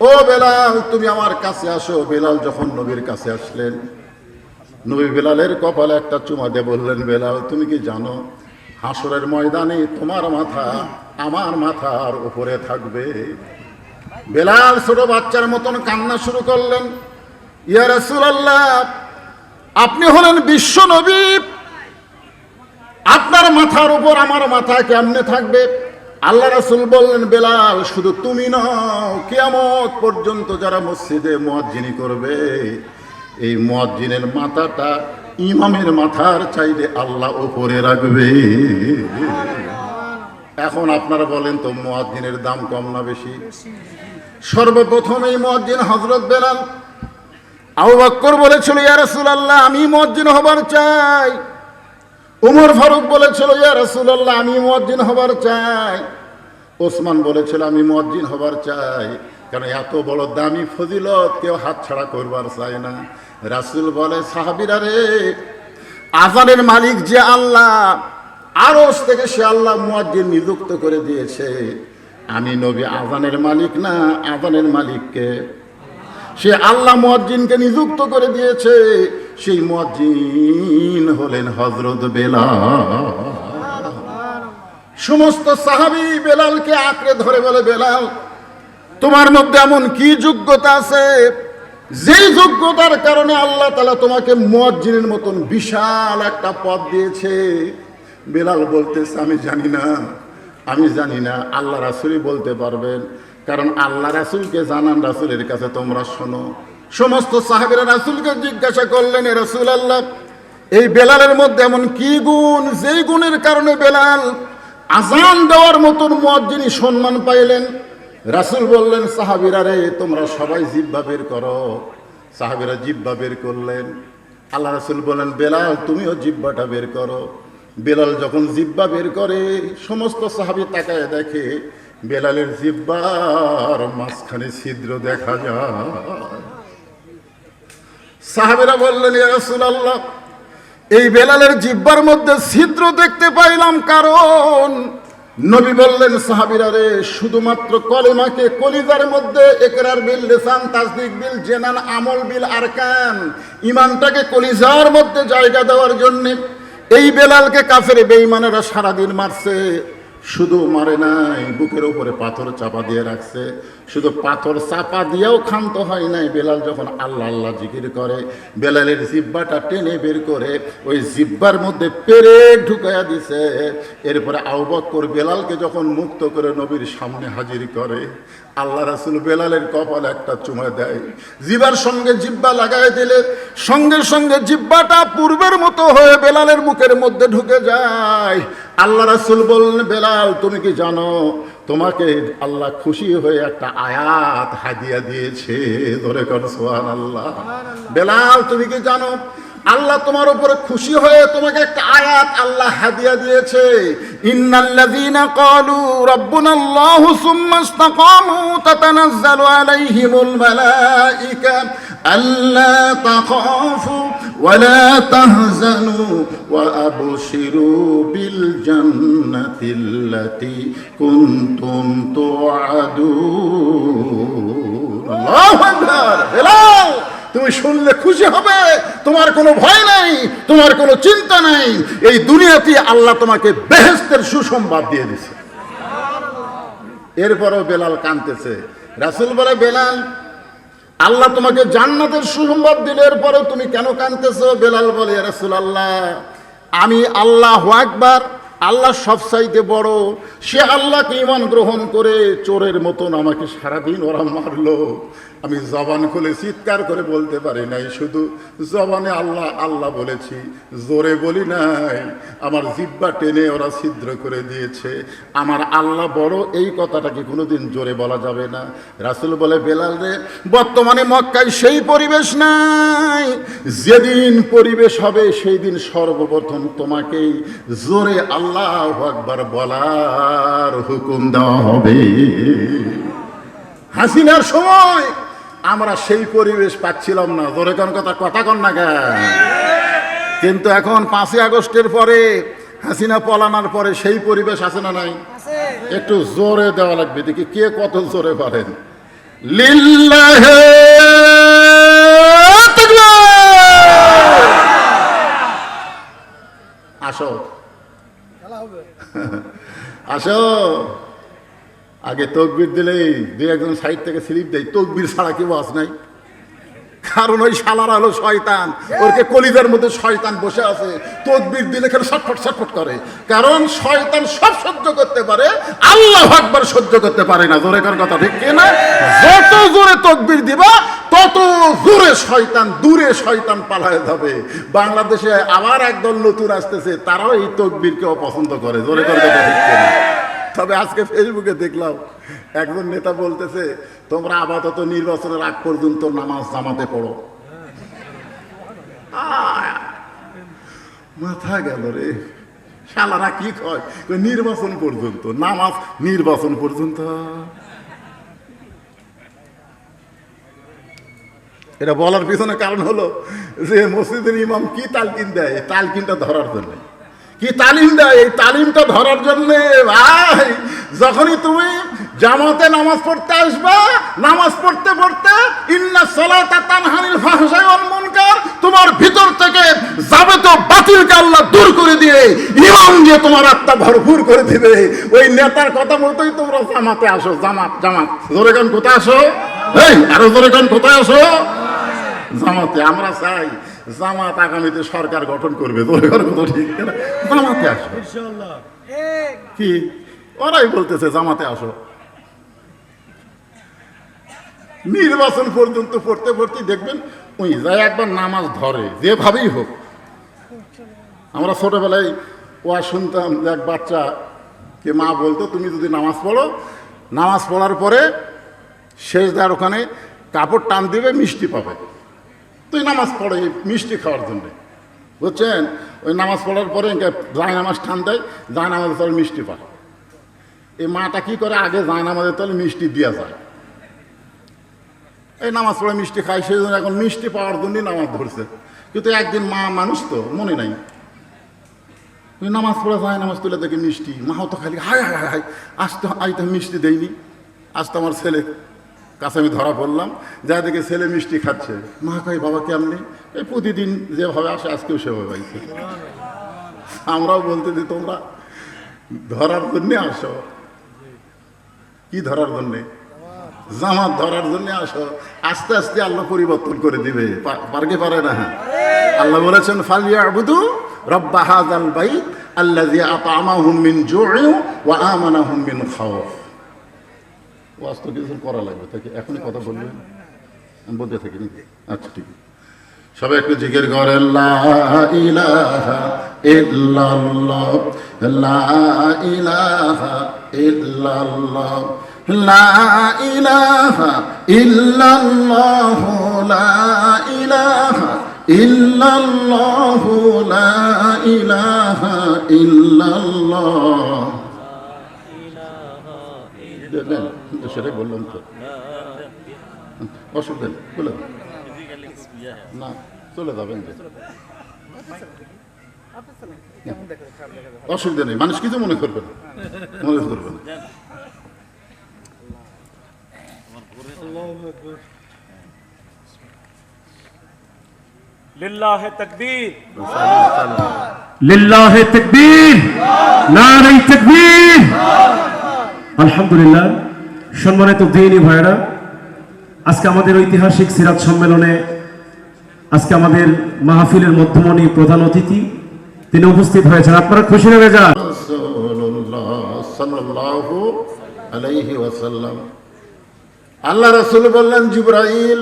S1: ও বেলাল তুমি আমার কাছে আসো। বেলাল যখন নবীর কাছে আসলেন, নবী বেলালের কপালে একটা চুমা দিয়ে বললেন, বেলাল তুমি কি জানো হাসরের ময়দানে তোমার মাথা আমার মাথার উপরে থাকবে? বেলাল ছোট বাচ্চার মতন কান্না শুরু করলেন, ইয়া রাসূলুল্লাহ আপনি হলেন বিশ্ব নবী, আপনার মাথার উপর আমার মাথা কেমনে থাকবে? আল্লাহ রাসূল বললেন, বেলাল শুধু তুমি নও, কিয়ামত পর্যন্ত যারা মসজিদে মুয়াজ্জিনি করবে এই মুয়াজ্জিনের মাথাটা ইমামের মাথার চাইতে আল্লাহ উপরে রাখবে। এখন আপনারা বলেন তো মুয়াজ্জিনের দাম কম না বেশি? সর্বপ্রথম এই মুয়াজ্জিন হযরত বেলাল। আবু বকর বলেছিল, ইয়া রাসূলুল্লাহ আমি মুয়াজ্জিন হবার চাই। উমর ফারুক বলেছিল, ইয়া রাসূলুল্লাহ আমি মুয়াজ্জিন হবার চাই। ওসমান বলেছিল, আমি মুয়াজ্জিন হবার চাই। কারণ এত বড় দামি ফজিলত কেউ হাতছাড়া করবার চায় না। রাসূল বলে, সাহাবীরা রে, আযানের মালিক যে আল্লাহ, আরশ থেকে সে আল্লাহ মুয়াজ্জিন নিযুক্ত করে দিয়েছে। আমি নবী আযানের মালিক না, আযানের মালিককে সে আল্লাহ মুয়াজ্জিনকে নিযুক্ত করে দিয়েছে। সেই মুয়াজ্জিন হলেন হযরত বেলাল। সমস্ত সাহাবী বেলালকে আঁকড়ে ধরে বলে, বেলাল তোমার মধ্যে এমন কি যোগ্যতা আছে যেই যোগ্যতার কারণে আল্লাহ তাআলা তোমাকে মুয়াজ্জিনের মতন বিশাল একটা পদ দিয়েছে? বেলাল বলতেছে, আমি জানি না, আল্লাহ রাসূলই বলতে পারবেন। কারণ আল্লাহ রাসূলকে জানান, রাসূলের কাছে তোমরা শোনো। সমস্ত সাহাবীরা রাসূলকে জিজ্ঞাসা করলেন, এ রাসূলুল্লাহ এই বেলালের মধ্যে এমন কি গুণ যেই গুণের কারণে বেলাল আজান দেওয়ার মতন মুয়াজ্জিনি সম্মান পাইলেন? রাসূল বললেন, সাহাবীরা রে তোমরা সবাই জিহ্বা বের করো। সাহাবীরা জিহ্বা বের করলেন। আল্লাহ রাসূল বলেন, বেলাল তুমিও জিহ্বাটা বের করো। বেলাল যখন জিহ্বা বের করে সমস্ত সাহাবী তাকায় দেখে বেলালের জিহ্বার মাঝখানে ছিদ্র দেখা যায়। সাহাবীরা বললেন, ইয়া রাসূলুল্লাহ এই বেলালের জিহ্বার মধ্যে ছিদ্র দেখতে পাইলাম কারণ? নবী বললেন, সাহাবীরা রে শুধুমাত্র কলেমাকে কলিজার মধ্যে ইকরার বিল লিসান, তাসদিক বিল জানান, আমল বিল আরকান, ঈমানটাকে কলিজার মধ্যে জায়গা দেওয়ার জন্য এই বেলালকে কাফের বেঈমানেরা সারাদিন মারছে। শুধু মারে নাই, বুকের উপরে পাথর চাপা দিয়ে রাখছে। শুধু পাথর চাপা দিয়েও ক্ষান্ত হয় নাই। বেলাল যখন আল্লাহ আল্লাহ জিকির করে, বেলালের জিহ্বাটা টেনে বের করে ওই জিহ্বার মধ্যে পেরেক ঢুকাইয়া দিছে। এরপরে আবু বকর বেলালকে যখন মুক্ত করে নবীর সামনে হাজির করে, আল্লাহ রাসূল বেলালের কপালে একটা চুমা দেয়। জিহ্বার সঙ্গে জিহ্বা লাগাই দিলে সঙ্গে সঙ্গে জিহ্বাটা পূর্বের মতো হয়ে বেলালের মুখের মধ্যে ঢুকে যায়। আল্লাহ রাসূল বললেন, বেলাল তুমি কি জানো তোমাকে আল্লাহ খুশি হয়ে একটা আয়াত হাদিয়া দিয়েছে? ধরে কর সুবহানাল্লাহ। বেলাল তুমি কি জানো আল্লাহ তোমার উপরে খুশি হয়ে তোমাকে একটা আয়াত আল্লাহ হাদিয়া দিয়েছে? ইন্নাল্লাযীনা ক্বালু রাব্বুনাল্লাহু সুম্মা ইসতাকামু তাতানাজ্জালু আলাইহিমুল মালাঈকা আল্লা তাখাফু ওয়া লা তাহজানু ওয়া আবশিরু বিল জান্নাতিল্লাতী কুনতুম তুআদুন। আল্লাহু আকবার। বেলাল তুমি শুনলে খুশি হবে, তোমার কোনো ভয় নাই, তোমার কোনো চিন্তা নাই। এই দুনিয়াতে আল্লাহ তোমাকে বেহেশতের সুসংবাদ দিয়ে দিছে। এরপরও বেলাল কাঁদতেছে। রাসূল বলে, বেলাল আল্লাহ তোমাকে জান্নাতের সুসংবাদ দিলে এরপরও তুমি কেন কাঁদতেছো? বেলাল বলে, ইয়া রাসূলুল্লাহ আমি আল্লাহু আকবার আল্লাহ সবচাইতে বড়। সে আল্লাহকে ঈমান গ্রহণ করে চোরের মতন আমাকে সারাদিন ওরা মারলো, আমি জবান খুলে চিৎকার করে বলতে পারি নাই, শুধু জবানে আল্লাহ আল্লাহ বলেছি, জোরে বলি নাই। আমার জিহ্বা টেনে ওরা ছিদ্র করে দিয়েছে। আমার আল্লাহ বড়, এই কথাটাকে কোনোদিন জোরে বলা যাবে না। রাসূল বলে, বেলাল রে, বর্তমানে মক্কায় সেই পরিবেশ নাই, যেদিন পরিবেশ হবে সেই দিন সর্বপ্রথম তোমাকেই জোরে আল্লাহু আকবার বলার হুকুম দেওয়া হবে। হাসিনার সময় আমরা সেই পরিবেশ পাচ্ছিলাম না, জোরে কোন কথা কন না কেন? কিন্তু এখন 5ই আগস্টের পরে, হাসিনা পলানোর পরে সেই পরিবেশ আছে না নাই? একটু জোরে দেওয়া লাগবে, দেখি কে কত জোরে পারেন। লিল্লাহি তাকবীর। আসো আসো, আগে তকবির দিলেই দুই একজন সাইড থেকে স্লিপ দেয়, তকবির ছাড়া কি বাস নাই। কারণ ওই শালারা হলো শয়তান, ওরকে কলিজার মধ্যে শয়তান বসে আছে, তকবির দিলে খেলে ছটফট ছটফট করে। কারণ শয়তান সব সহ্য করতে পারে, আল্লাহু আকবার সহ্য করতে পারে না। জোরে কার কথা ঠিক কি না? যত জোরে তকবির দিবা তত জোরে শয়তান, দূরে শয়তান পালায় যাবে। বাংলাদেশে আবার একদল নতুন আসতেছে, তারাও এই তকবিরকে অপছন্দ করে। জোরে কার কথা ঠিক কি না? তবে আজকে ফেসবুকে দেখলাম একজন নেতা বলতেছে, তোমরা আপাতত নির্বাচনের আগ পর্যন্ত নামাজ জামাতে পড়ো। মাথা গেল রে, শালারা কি কয়, নির্বাচন পর্যন্ত নামাজ, নির্বাচন পর্যন্ত। এটা বলার পিছনে কারণ হলো যে মসজিদের ইমাম কি তালকিন দেয়, তালকিনটা ধরার জন্য। কি তালিম দেয়, এই তালিমটা ধরার জন্যে ভাই, যখনই তুমি জামাতে নামাজ পড়তে আসবা, নামাজ পড়তে পড়তে ইন্নাস সালাতা তানহা আনিল ফাহশাই ওয়াল মুনকার, তোমার ভিতর থেকে যাবে তো বাতিলকে আল্লাহ দূর করে দিয়ে ইমাম দিয়ে তোমার আত্মা ভরপুর করে দিবে। ওই নেতার কথা মতোই তোমরা জামাতে আসো। জামাত জামাত, জোরে গান কোথায় আসো? এই আরো জোরে গান কোথায় আসো? জামাতে। আমরা চাই জামাত আগামীতে সরকার গঠন করবে। ঠিক জামাতে আসো, কি ওরাই বলতেছে জামাতে আসো। নির্বাচন পর্যন্ত পড়তে পড়তে দেখবেন ওই যায় একবার নামাজ ধরে, যেভাবেই হোক। আমরা ছোটবেলায় ওয়া শুনতাম, এক বাচ্চা কে মা বলতো, তুমি যদি নামাজ পড়ো, নামাজ পড়ার পরে শেষদার ওখানে কাপড় টান দিবে, মিষ্টি পাবে। তুই নামাজ পড়ে মিষ্টি খাওয়ার জন্যে, বুঝছেন? ওই নামাজ পড়ার পরে জায় নামাজ টান দেয়, জায় নামাজের তলে মিষ্টি পায়। এই মাটা কি করে, আগে জায় নামাজের তলে মিষ্টি দিয়া যায়। এই নামাজ পড়ে মিষ্টি খায়, সেই জন্য এখন মিষ্টি পাওয়ার জন্যই নামাজ ধরছে। কিন্তু একদিন মা মানুষ তো মনে নাই, নামাজ পড়ে যায়, নামাজ তুলে দেখে মিষ্টি, মাও তো খালি হায় হায় হায়, আজ তো মিষ্টি দেয়নি। আজ তো আমার ছেলে কাছে আমি ধরা পড়লাম, যা দেখে ছেলে মিষ্টি খাচ্ছে। মা কয়, বাবা কেমনি? এই প্রতিদিন যেভাবে আসে আজকেও সেভাবে পাইছে। আমরাও বলতে যে তোমরা ধরার জন্যে আসো। কি ধরার জন্যে? জামাত ধরার জন্য আসো। আস্তে আস্তে আল্লাহ পরিবর্তন করে দিবে, পারকে পারে না? আল্লাহ বলেছেন, ফালিয়াবুদু রাব্বা হাযাল বাইত আল্লাযী আত'আমাহুম মিন জু'ইন ওয়া আমানাহুম মিন খাওফ। ওয়াজ তো কিছু করা লাগবে, তাকে এখনই কথা বলবেন, আমি বলতে থাকি নাকি? আচ্ছা ঠিক আছে, সবাই একটু জিকির করেন, লা ইলাহা ইল্লাল্লাহ, লা ইলাহা ইল্লাল্লাহ, লা ইলাহা ইল্লাল্লাহ, লা ইলাহা ইল্লাল্লাহ, লা ইলাহা ইল্লাল্লাহ। সেটাই বললাম তো, অসুবিধা নেই, বলে না, চলে যাবেন, অসুবিধা নেই, মানুষ কিছু মনে করবে না, মনে করবে না।
S2: লিল্লাহে তাকবীর,
S3: লিল্লাহে তাকবীর, নারে তাকবীর। আলহামদুলিল্লাহ। সম্মানিত দিনী ভাইরা, আজকে আমাদের ঐতিহাসিক সিরাত সম্মেলনে আজকে আমাদের মাহফিলের মধ্যমণি প্রধান অতিথি তিনি উপস্থিত হয়েছেন। আপনারা খুশি হয়ে যান।
S1: সাল্লাল্লাহু আলাইহি ওয়াসাল্লাম। আল্লাহ রাসূল বললেন, জিবরাইল,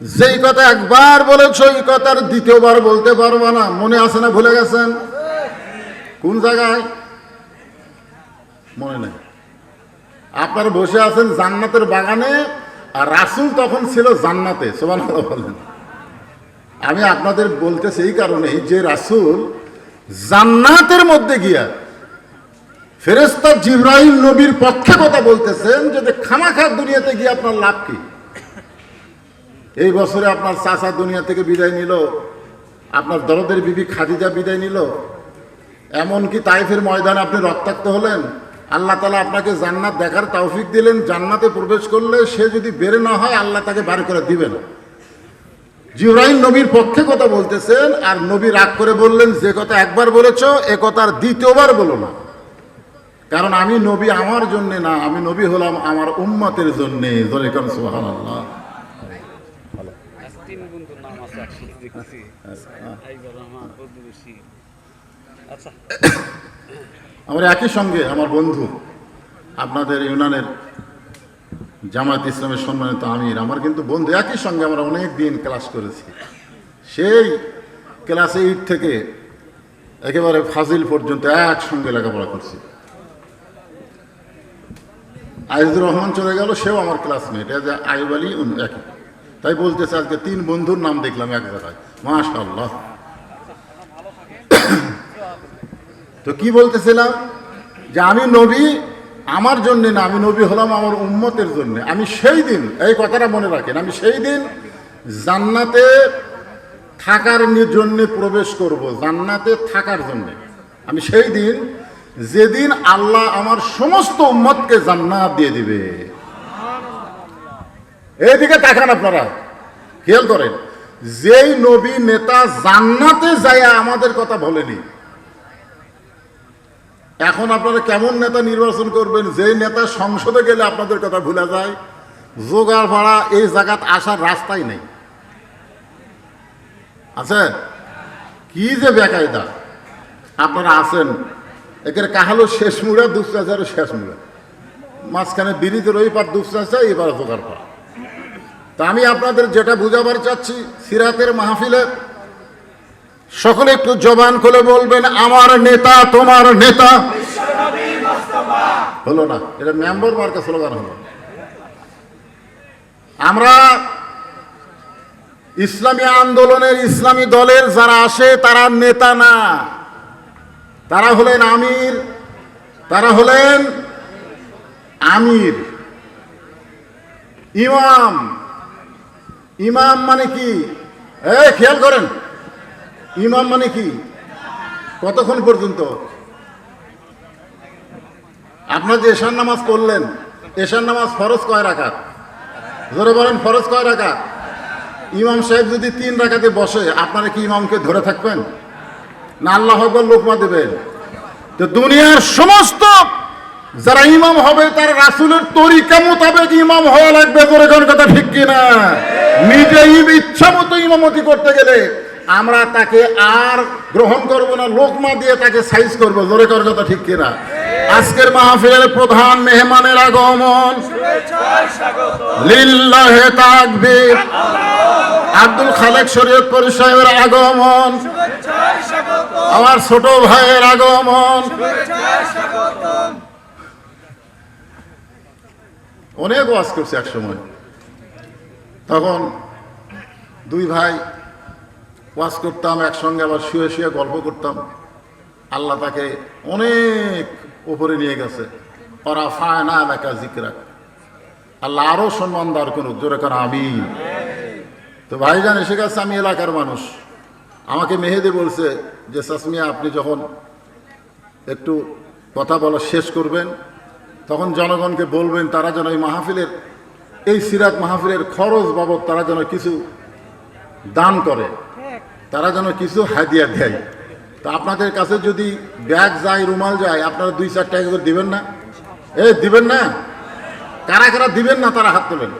S1: যেই কথা একবার বলেছো এই কথার দ্বিতীয়বার বলতে পারবা না। মনে আছে না ভুলে গেছেন? কোন জায়গায় মনে নেই। আপনারা বসে আছেন জান্নাতের বাগানে, আর রাসূল তখন ছিল জান্নাতে। সুবহানাল্লাহ বলেন। আমি আপনাদের বলতেছি এই কারণেই যে রাসূল জান্নাতের মধ্যে গিয়া ফেরেশতা জিবরাইল নবীর পক্ষে কথা বলতেছেন, যে খামাখা দুনিয়াতে গিয়ে আপনার লাভ কি? এই বছরে আপনার চাচা দুনিয়া থেকে বিদায় নিল, আপনার দরদের বিবি খাদিজা বিদায় নিল, এমনকি তাইফের ময়দানে আপনি রক্তাক্ত হলেন। আল্লাহ তাআলা আপনাকে জান্নাত দেখার তৌফিক দিলেন। জান্নাতে প্রবেশ করলে সে যদি বের না হয়, আল্লাহ তাকে বার করে দিবেন। জিবরাইল নবীর পক্ষে কথা বলতেছেন, আর নবী রাগ করে বললেন, যে কথা একবার বলেছো এ কথার দ্বিতীয়বার বলো না, কারণ আমি নবী আমার জন্য না, আমি নবী হলাম আমার উম্মতের জন্য। জোরে কোন সুবহানাল্লাহ।
S2: তিন বন্ধুর নাম আছে একসাথে দেখেছি। আইবার রহমান, বদরুশি। আচ্ছা,
S1: আমরা একই সঙ্গে আমার বন্ধু আপনাদের ইউনিয়নের জামায়াত ইসলামের সম্মানিত আমির, আমার কিন্তু বন্ধু, একই সঙ্গে আমরা অনেক দিন ক্লাস করেছি। সেই ক্লাস 8 থেকে একেবারে ফাজিল পর্যন্ত একসঙ্গে লেখাপড়া করছি। আইজুর রহমান চলে গেল, সেও আমার ক্লাসমেট। এ যে আইব আলী একই। তাই বলতেছে আজকে 3 বন্ধুর নাম দেখলাম এক জায়গায়। মাশাআল্লাহ। তো কি বলতেছিলাম, যে আমি নবী আমার জন্য না, আমি নবী হলাম আমার উম্মতের জন্য। আমি সেই দিন, এই কথাটা মনে রাখেন, আমি সেই দিন জান্নাতে থাকার জন্য প্রবেশ করব, জান্নাতে থাকার জন্য। আমি সেই দিন, যেদিন আল্লাহ আমার সমস্ত উম্মতকে জান্নাত দিয়ে দিবে। এইদিকে তাকান আপনারা, খেয়াল করেন, যেই নবী নেতা জান্নাতে যায় আমাদের কথা বলেনি, এখন আপনারা কেমন নেতা নির্বাচন করবেন? যেই নেতা সংসদে গেলে আপনাদের কথা ভুলে যায়, জোগাড় ভাড়া এই জায়গাত আসার রাস্তাই নেই। আছে কি যে বেকায়দা আপনারা আছেন, একের কাহালো শেষ মুড়া, দুঃচাচারও শেষ মুড়া, মাঝখানে ব্রিজের ওই পার দুঃচাচা, এবার জোগাড় ভাড়া। তা আমি আপনাদের যেটা বুঝাবার চাচ্ছি, সিরাতের মাহফিলে সকলে একটু জবান খুলে বলবেন, আমার নেতা তোমার নেতা। হলো না, এটা মেম্বার মার্কা স্লোগান হলো। আমরা ইসলামী আন্দোলনের, ইসলামী দলের যারা আসে তারা নেতা না, তারা হলেন আমির, তারা হলেন আমির, ইমাম। ইমাম মানে কি? খেয়াল করেন, ইমাম মানে কি? কতক্ষণ পর্যন্ত? আপনার যে এশার নামাজ পড়লেন, এশার নামাজ ফরজ কয় রাকাত? জোরে বলেন, ফরজ কয় রাকাত? ইমাম সাহেব যদি 3 রাকাতে বসে, আপনারা কি ইমামকে ধরে থাকবেন না আল্লাহু আকবার লোকমা দেবেন? তো দুনিয়ার সমস্ত যারা ইমাম হবে তার রাসূলের তরিকা মোতাবেক ইমাম হওয়া লাগবে। জোরে কোন কথা ঠিক কিনা? নিজেই ইচ্ছা মতো ইমামতি করতে গেলে আমরা তাকে আর গ্রহণ করব না, লোকমা দিয়ে তাকে সাইজ করবো। জোরে কোন কথা ঠিক কিনা? আজকের মাহফিলের প্রধান মেহমানের আগমন, লিল্লাহে তাকবীর, আব্দুল খালেক শরীয়তপুরী সাহেবের আগমন, আমার ছোট ভাইয়ের আগমন। অনেক ওয়াজ করছে এক সময়, তখন 2 ভাই ওয়াজ করতাম একসঙ্গে, আবার শুয়ে শুয়ে গল্প করতাম। আল্লাহ তাকে অনেক উপরে নিয়ে গেছে। ওরা ফায়না এলাকা জিকরা, আল্লাহ আরো সম্মান দার করুক। জোরে কারণ আমিন। তো ভাইজান এসে গেছে, আমি এলাকার মানুষ। আমাকে মেহেদি বলছে যে সাসমিয়া, আপনি যখন একটু কথা বলা শেষ করবেন, তখন জনগণকে বলবেন তারা যেন এই মাহফিলের, এই সিরাত মাহফিলের খরচ বাবদ তারা যেন কিছু দান করে, তারা যেন কিছু হাদিয়া দেয়। তা আপনাদের কাছে যদি ব্যাগ যায়, রুমাল যায়, আপনারা 2-4 টাকা করে দিবেন না? দিবেন না? কারা কারা দিবেন না তারা হাত তোলেন।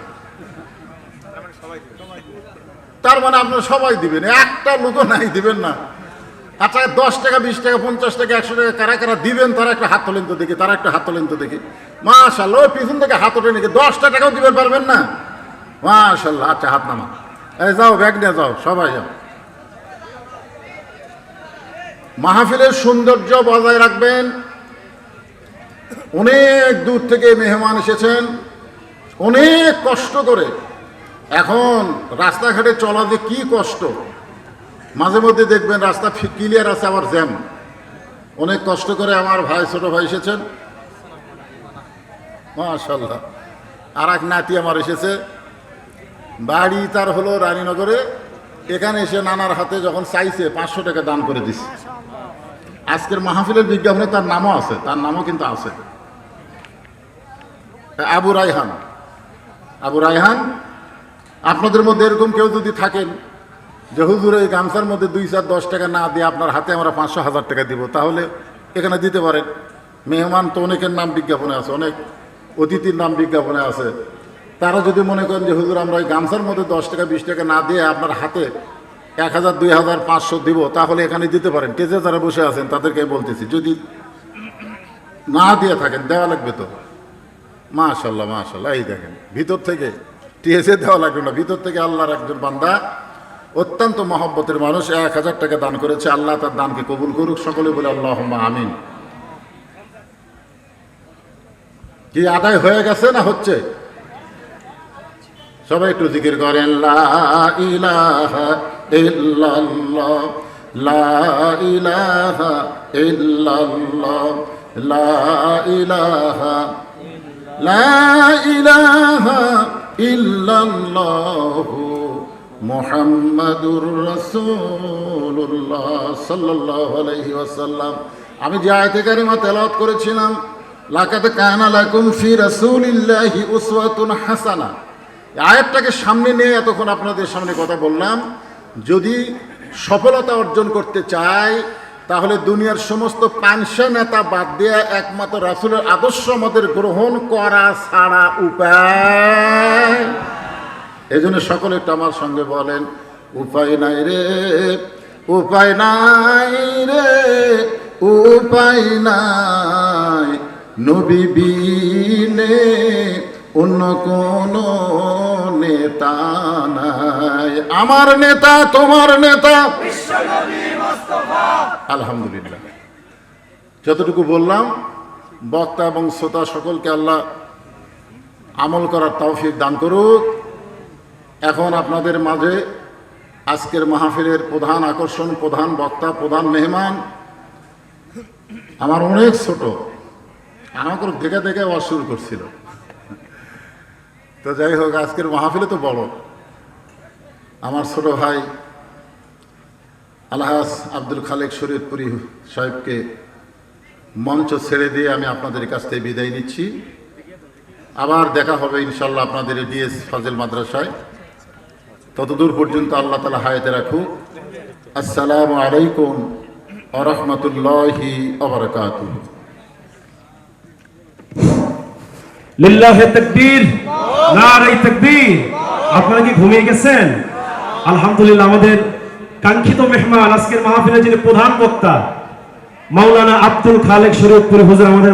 S1: তার মানে আপনারা সবাই দিবেন, একটা লোকও নাই দিবেন না। আচ্ছা 10 টাকা 20 টাকা 50 টাকা 100 টাকা কারা কারা দিবেন তারা একটা হাত তোলেন তো দেখি, তারা একটা হাত তোলেন তো দেখি। মাশাআল্লাহ, ওই পিছন থেকে হাত ওঠে নাকি? 10 টাকাও দিবেন পারবেন না? মাশাআল্লাহ, আচ্ছা হাত নামা। এই যাও, ব্যাগ নিয়ে যাও, সবাই যাও। মাহফিলের সৌন্দর্য বজায় রাখবেন। অনেক দূর থেকে মেহমান এসেছেন, অনেক কষ্ট করে। এখন রাস্তাঘাটে চলা যে কি কষ্ট, মাঝে মধ্যে দেখবেন রাস্তা ক্লিয়ার আছে আবার জ্যাম। অনেক কষ্ট করে আমার ভাই, ছোট ভাই এসেছেন, মাশাআল্লাহ। আর এক নাতি আমার এসেছে, বাড়ি তার হলো রানীনগরে। এখানে এসে নানার হাতে যখন চাইছে 500 টাকা দান করে দিচ্ছে। আজকের মাহফিলের বিজ্ঞাপনে তার নামও আছে, তার নামও কিন্তু আছে, আবু রায়হান। আবু রায়হান, আপনাদের মধ্যে এরকম কেউ যদি থাকেন যে হুজুর এই গামছার মধ্যে 2-4-10 টাকা না দিয়ে আপনার হাতে আমরা 500-1000 টাকা দিব, তাহলে এখানে দিতে পারেন। মেহমান তো অনেকের নাম বিজ্ঞাপনে আছে, অনেক অতিথির নাম বিজ্ঞাপনে আছে। তারা যদি মনে করেন যে হুজুর আমরা ওই গামছার মধ্যে 10 টাকা 20 টাকা না দিয়ে আপনার হাতে 1000, 2000, 500 দিব, তাহলে এখানে দিতে পারেন। টেজে যারা বসে আছেন তাদেরকে বলতেছি, যদি না দিয়ে থাকেন দেওয়া লাগবে তো। মাশাআল্লাহ মাশাআল্লাহ, এই দেখেন ভিতর থেকে, টেজে দেওয়া লাগবে না, ভিতর থেকে আল্লাহর একজন বান্দা, অত্যন্ত মহব্বতের মানুষ, 1000 টাকা দান করেছে। আল্লাহ তার দানকে কবুল করুক, সকলে বলে আল্লাহুম্মা আমিন। কি আদায় হয়ে গেছে না হচ্ছে? সবাই একটু জিকির করেন, লা ইলাহা ইল্লাল্লাহ, লা ইলাহা ইল্লাল্লাহ, লা ইলাহা, লা ইলাহা ইল্লাল্লাহ, মুহাম্মাদুর রাসূলুল্লাহ সাল্লাল্লাহু আলাইহি ওয়াসাল্লাম। আমি যে আয়াতে কারিমা তেলাওয়াত করেছিলাম, লাকাদ কানা লাকুম ফি রাসূলিল্লাহি উসওয়াতুন হাসানাহ, আয়াতটাকে সামনে নিয়ে এতক্ষণ আপনাদের সামনে কথা বললাম। যদি সফলতা অর্জন করতে চাই, তাহলে দুনিয়ার সমস্ত পাঁচশা নেতা বাদ দিয়ে একমাত্র রাসূলের আদর্শ আমাদের গ্রহণ করা ছাড়া উপায়। এই জন্য সকলে একটু আমার সঙ্গে বলেন, উপায় নাই রে, উপায় নাই রে, উপায় নাই, নবী বিনে অন্য কোন নেতা নাই। আমার নেতা তোমার নেতা আলহামদুলিল্লাহ। যতটুকু বললাম, বক্তা এবং শ্রোতা সকলকে আল্লাহ আমল করার তৌফিক দান করুক। এখন আপনাদের মাঝে আজকের মাহফিলের প্রধান আকর্ষণ, প্রধান বক্তা, প্রধান মেহমান আমার অনেক ছোট, আমাকে দেখে দেখে আওয়াজ শুরু করছিল। তো যাই হোক, আজকের মাহফিলে তো বড় আমার ছোট ভাই আলহাজ আব্দুল খালেক শরীয়তপুরী সাহেবকে মঞ্চ ছেড়ে দিয়ে আমি আপনাদের কাছ থেকে বিদায় নিচ্ছি। আবার দেখা হবে ইনশাল্লাহ আপনাদের ডিএস ফাজিল মাদ্রাসায়। ততদূর পর্যন্ত আল্লাহ তাআলা হায়াতে রাখুক। আসসালামু আলাইকুম ওয়া রাহমাতুল্লাহি ওয়া বারাকাতুহু।
S3: লিল্লাহি তাকবীর, নারে তাকবীর। আপনারা কি ঘুমিয়ে গেছেন? আলহামদুলিল্লাহ, আমাদের কাঙ্ক্ষিত মেহমান, আজকের মাহফিলে যিনি প্রধান বক্তা মাওলানা আব্দুল খালেক শরীয়তপুরী হুজুর আমাদের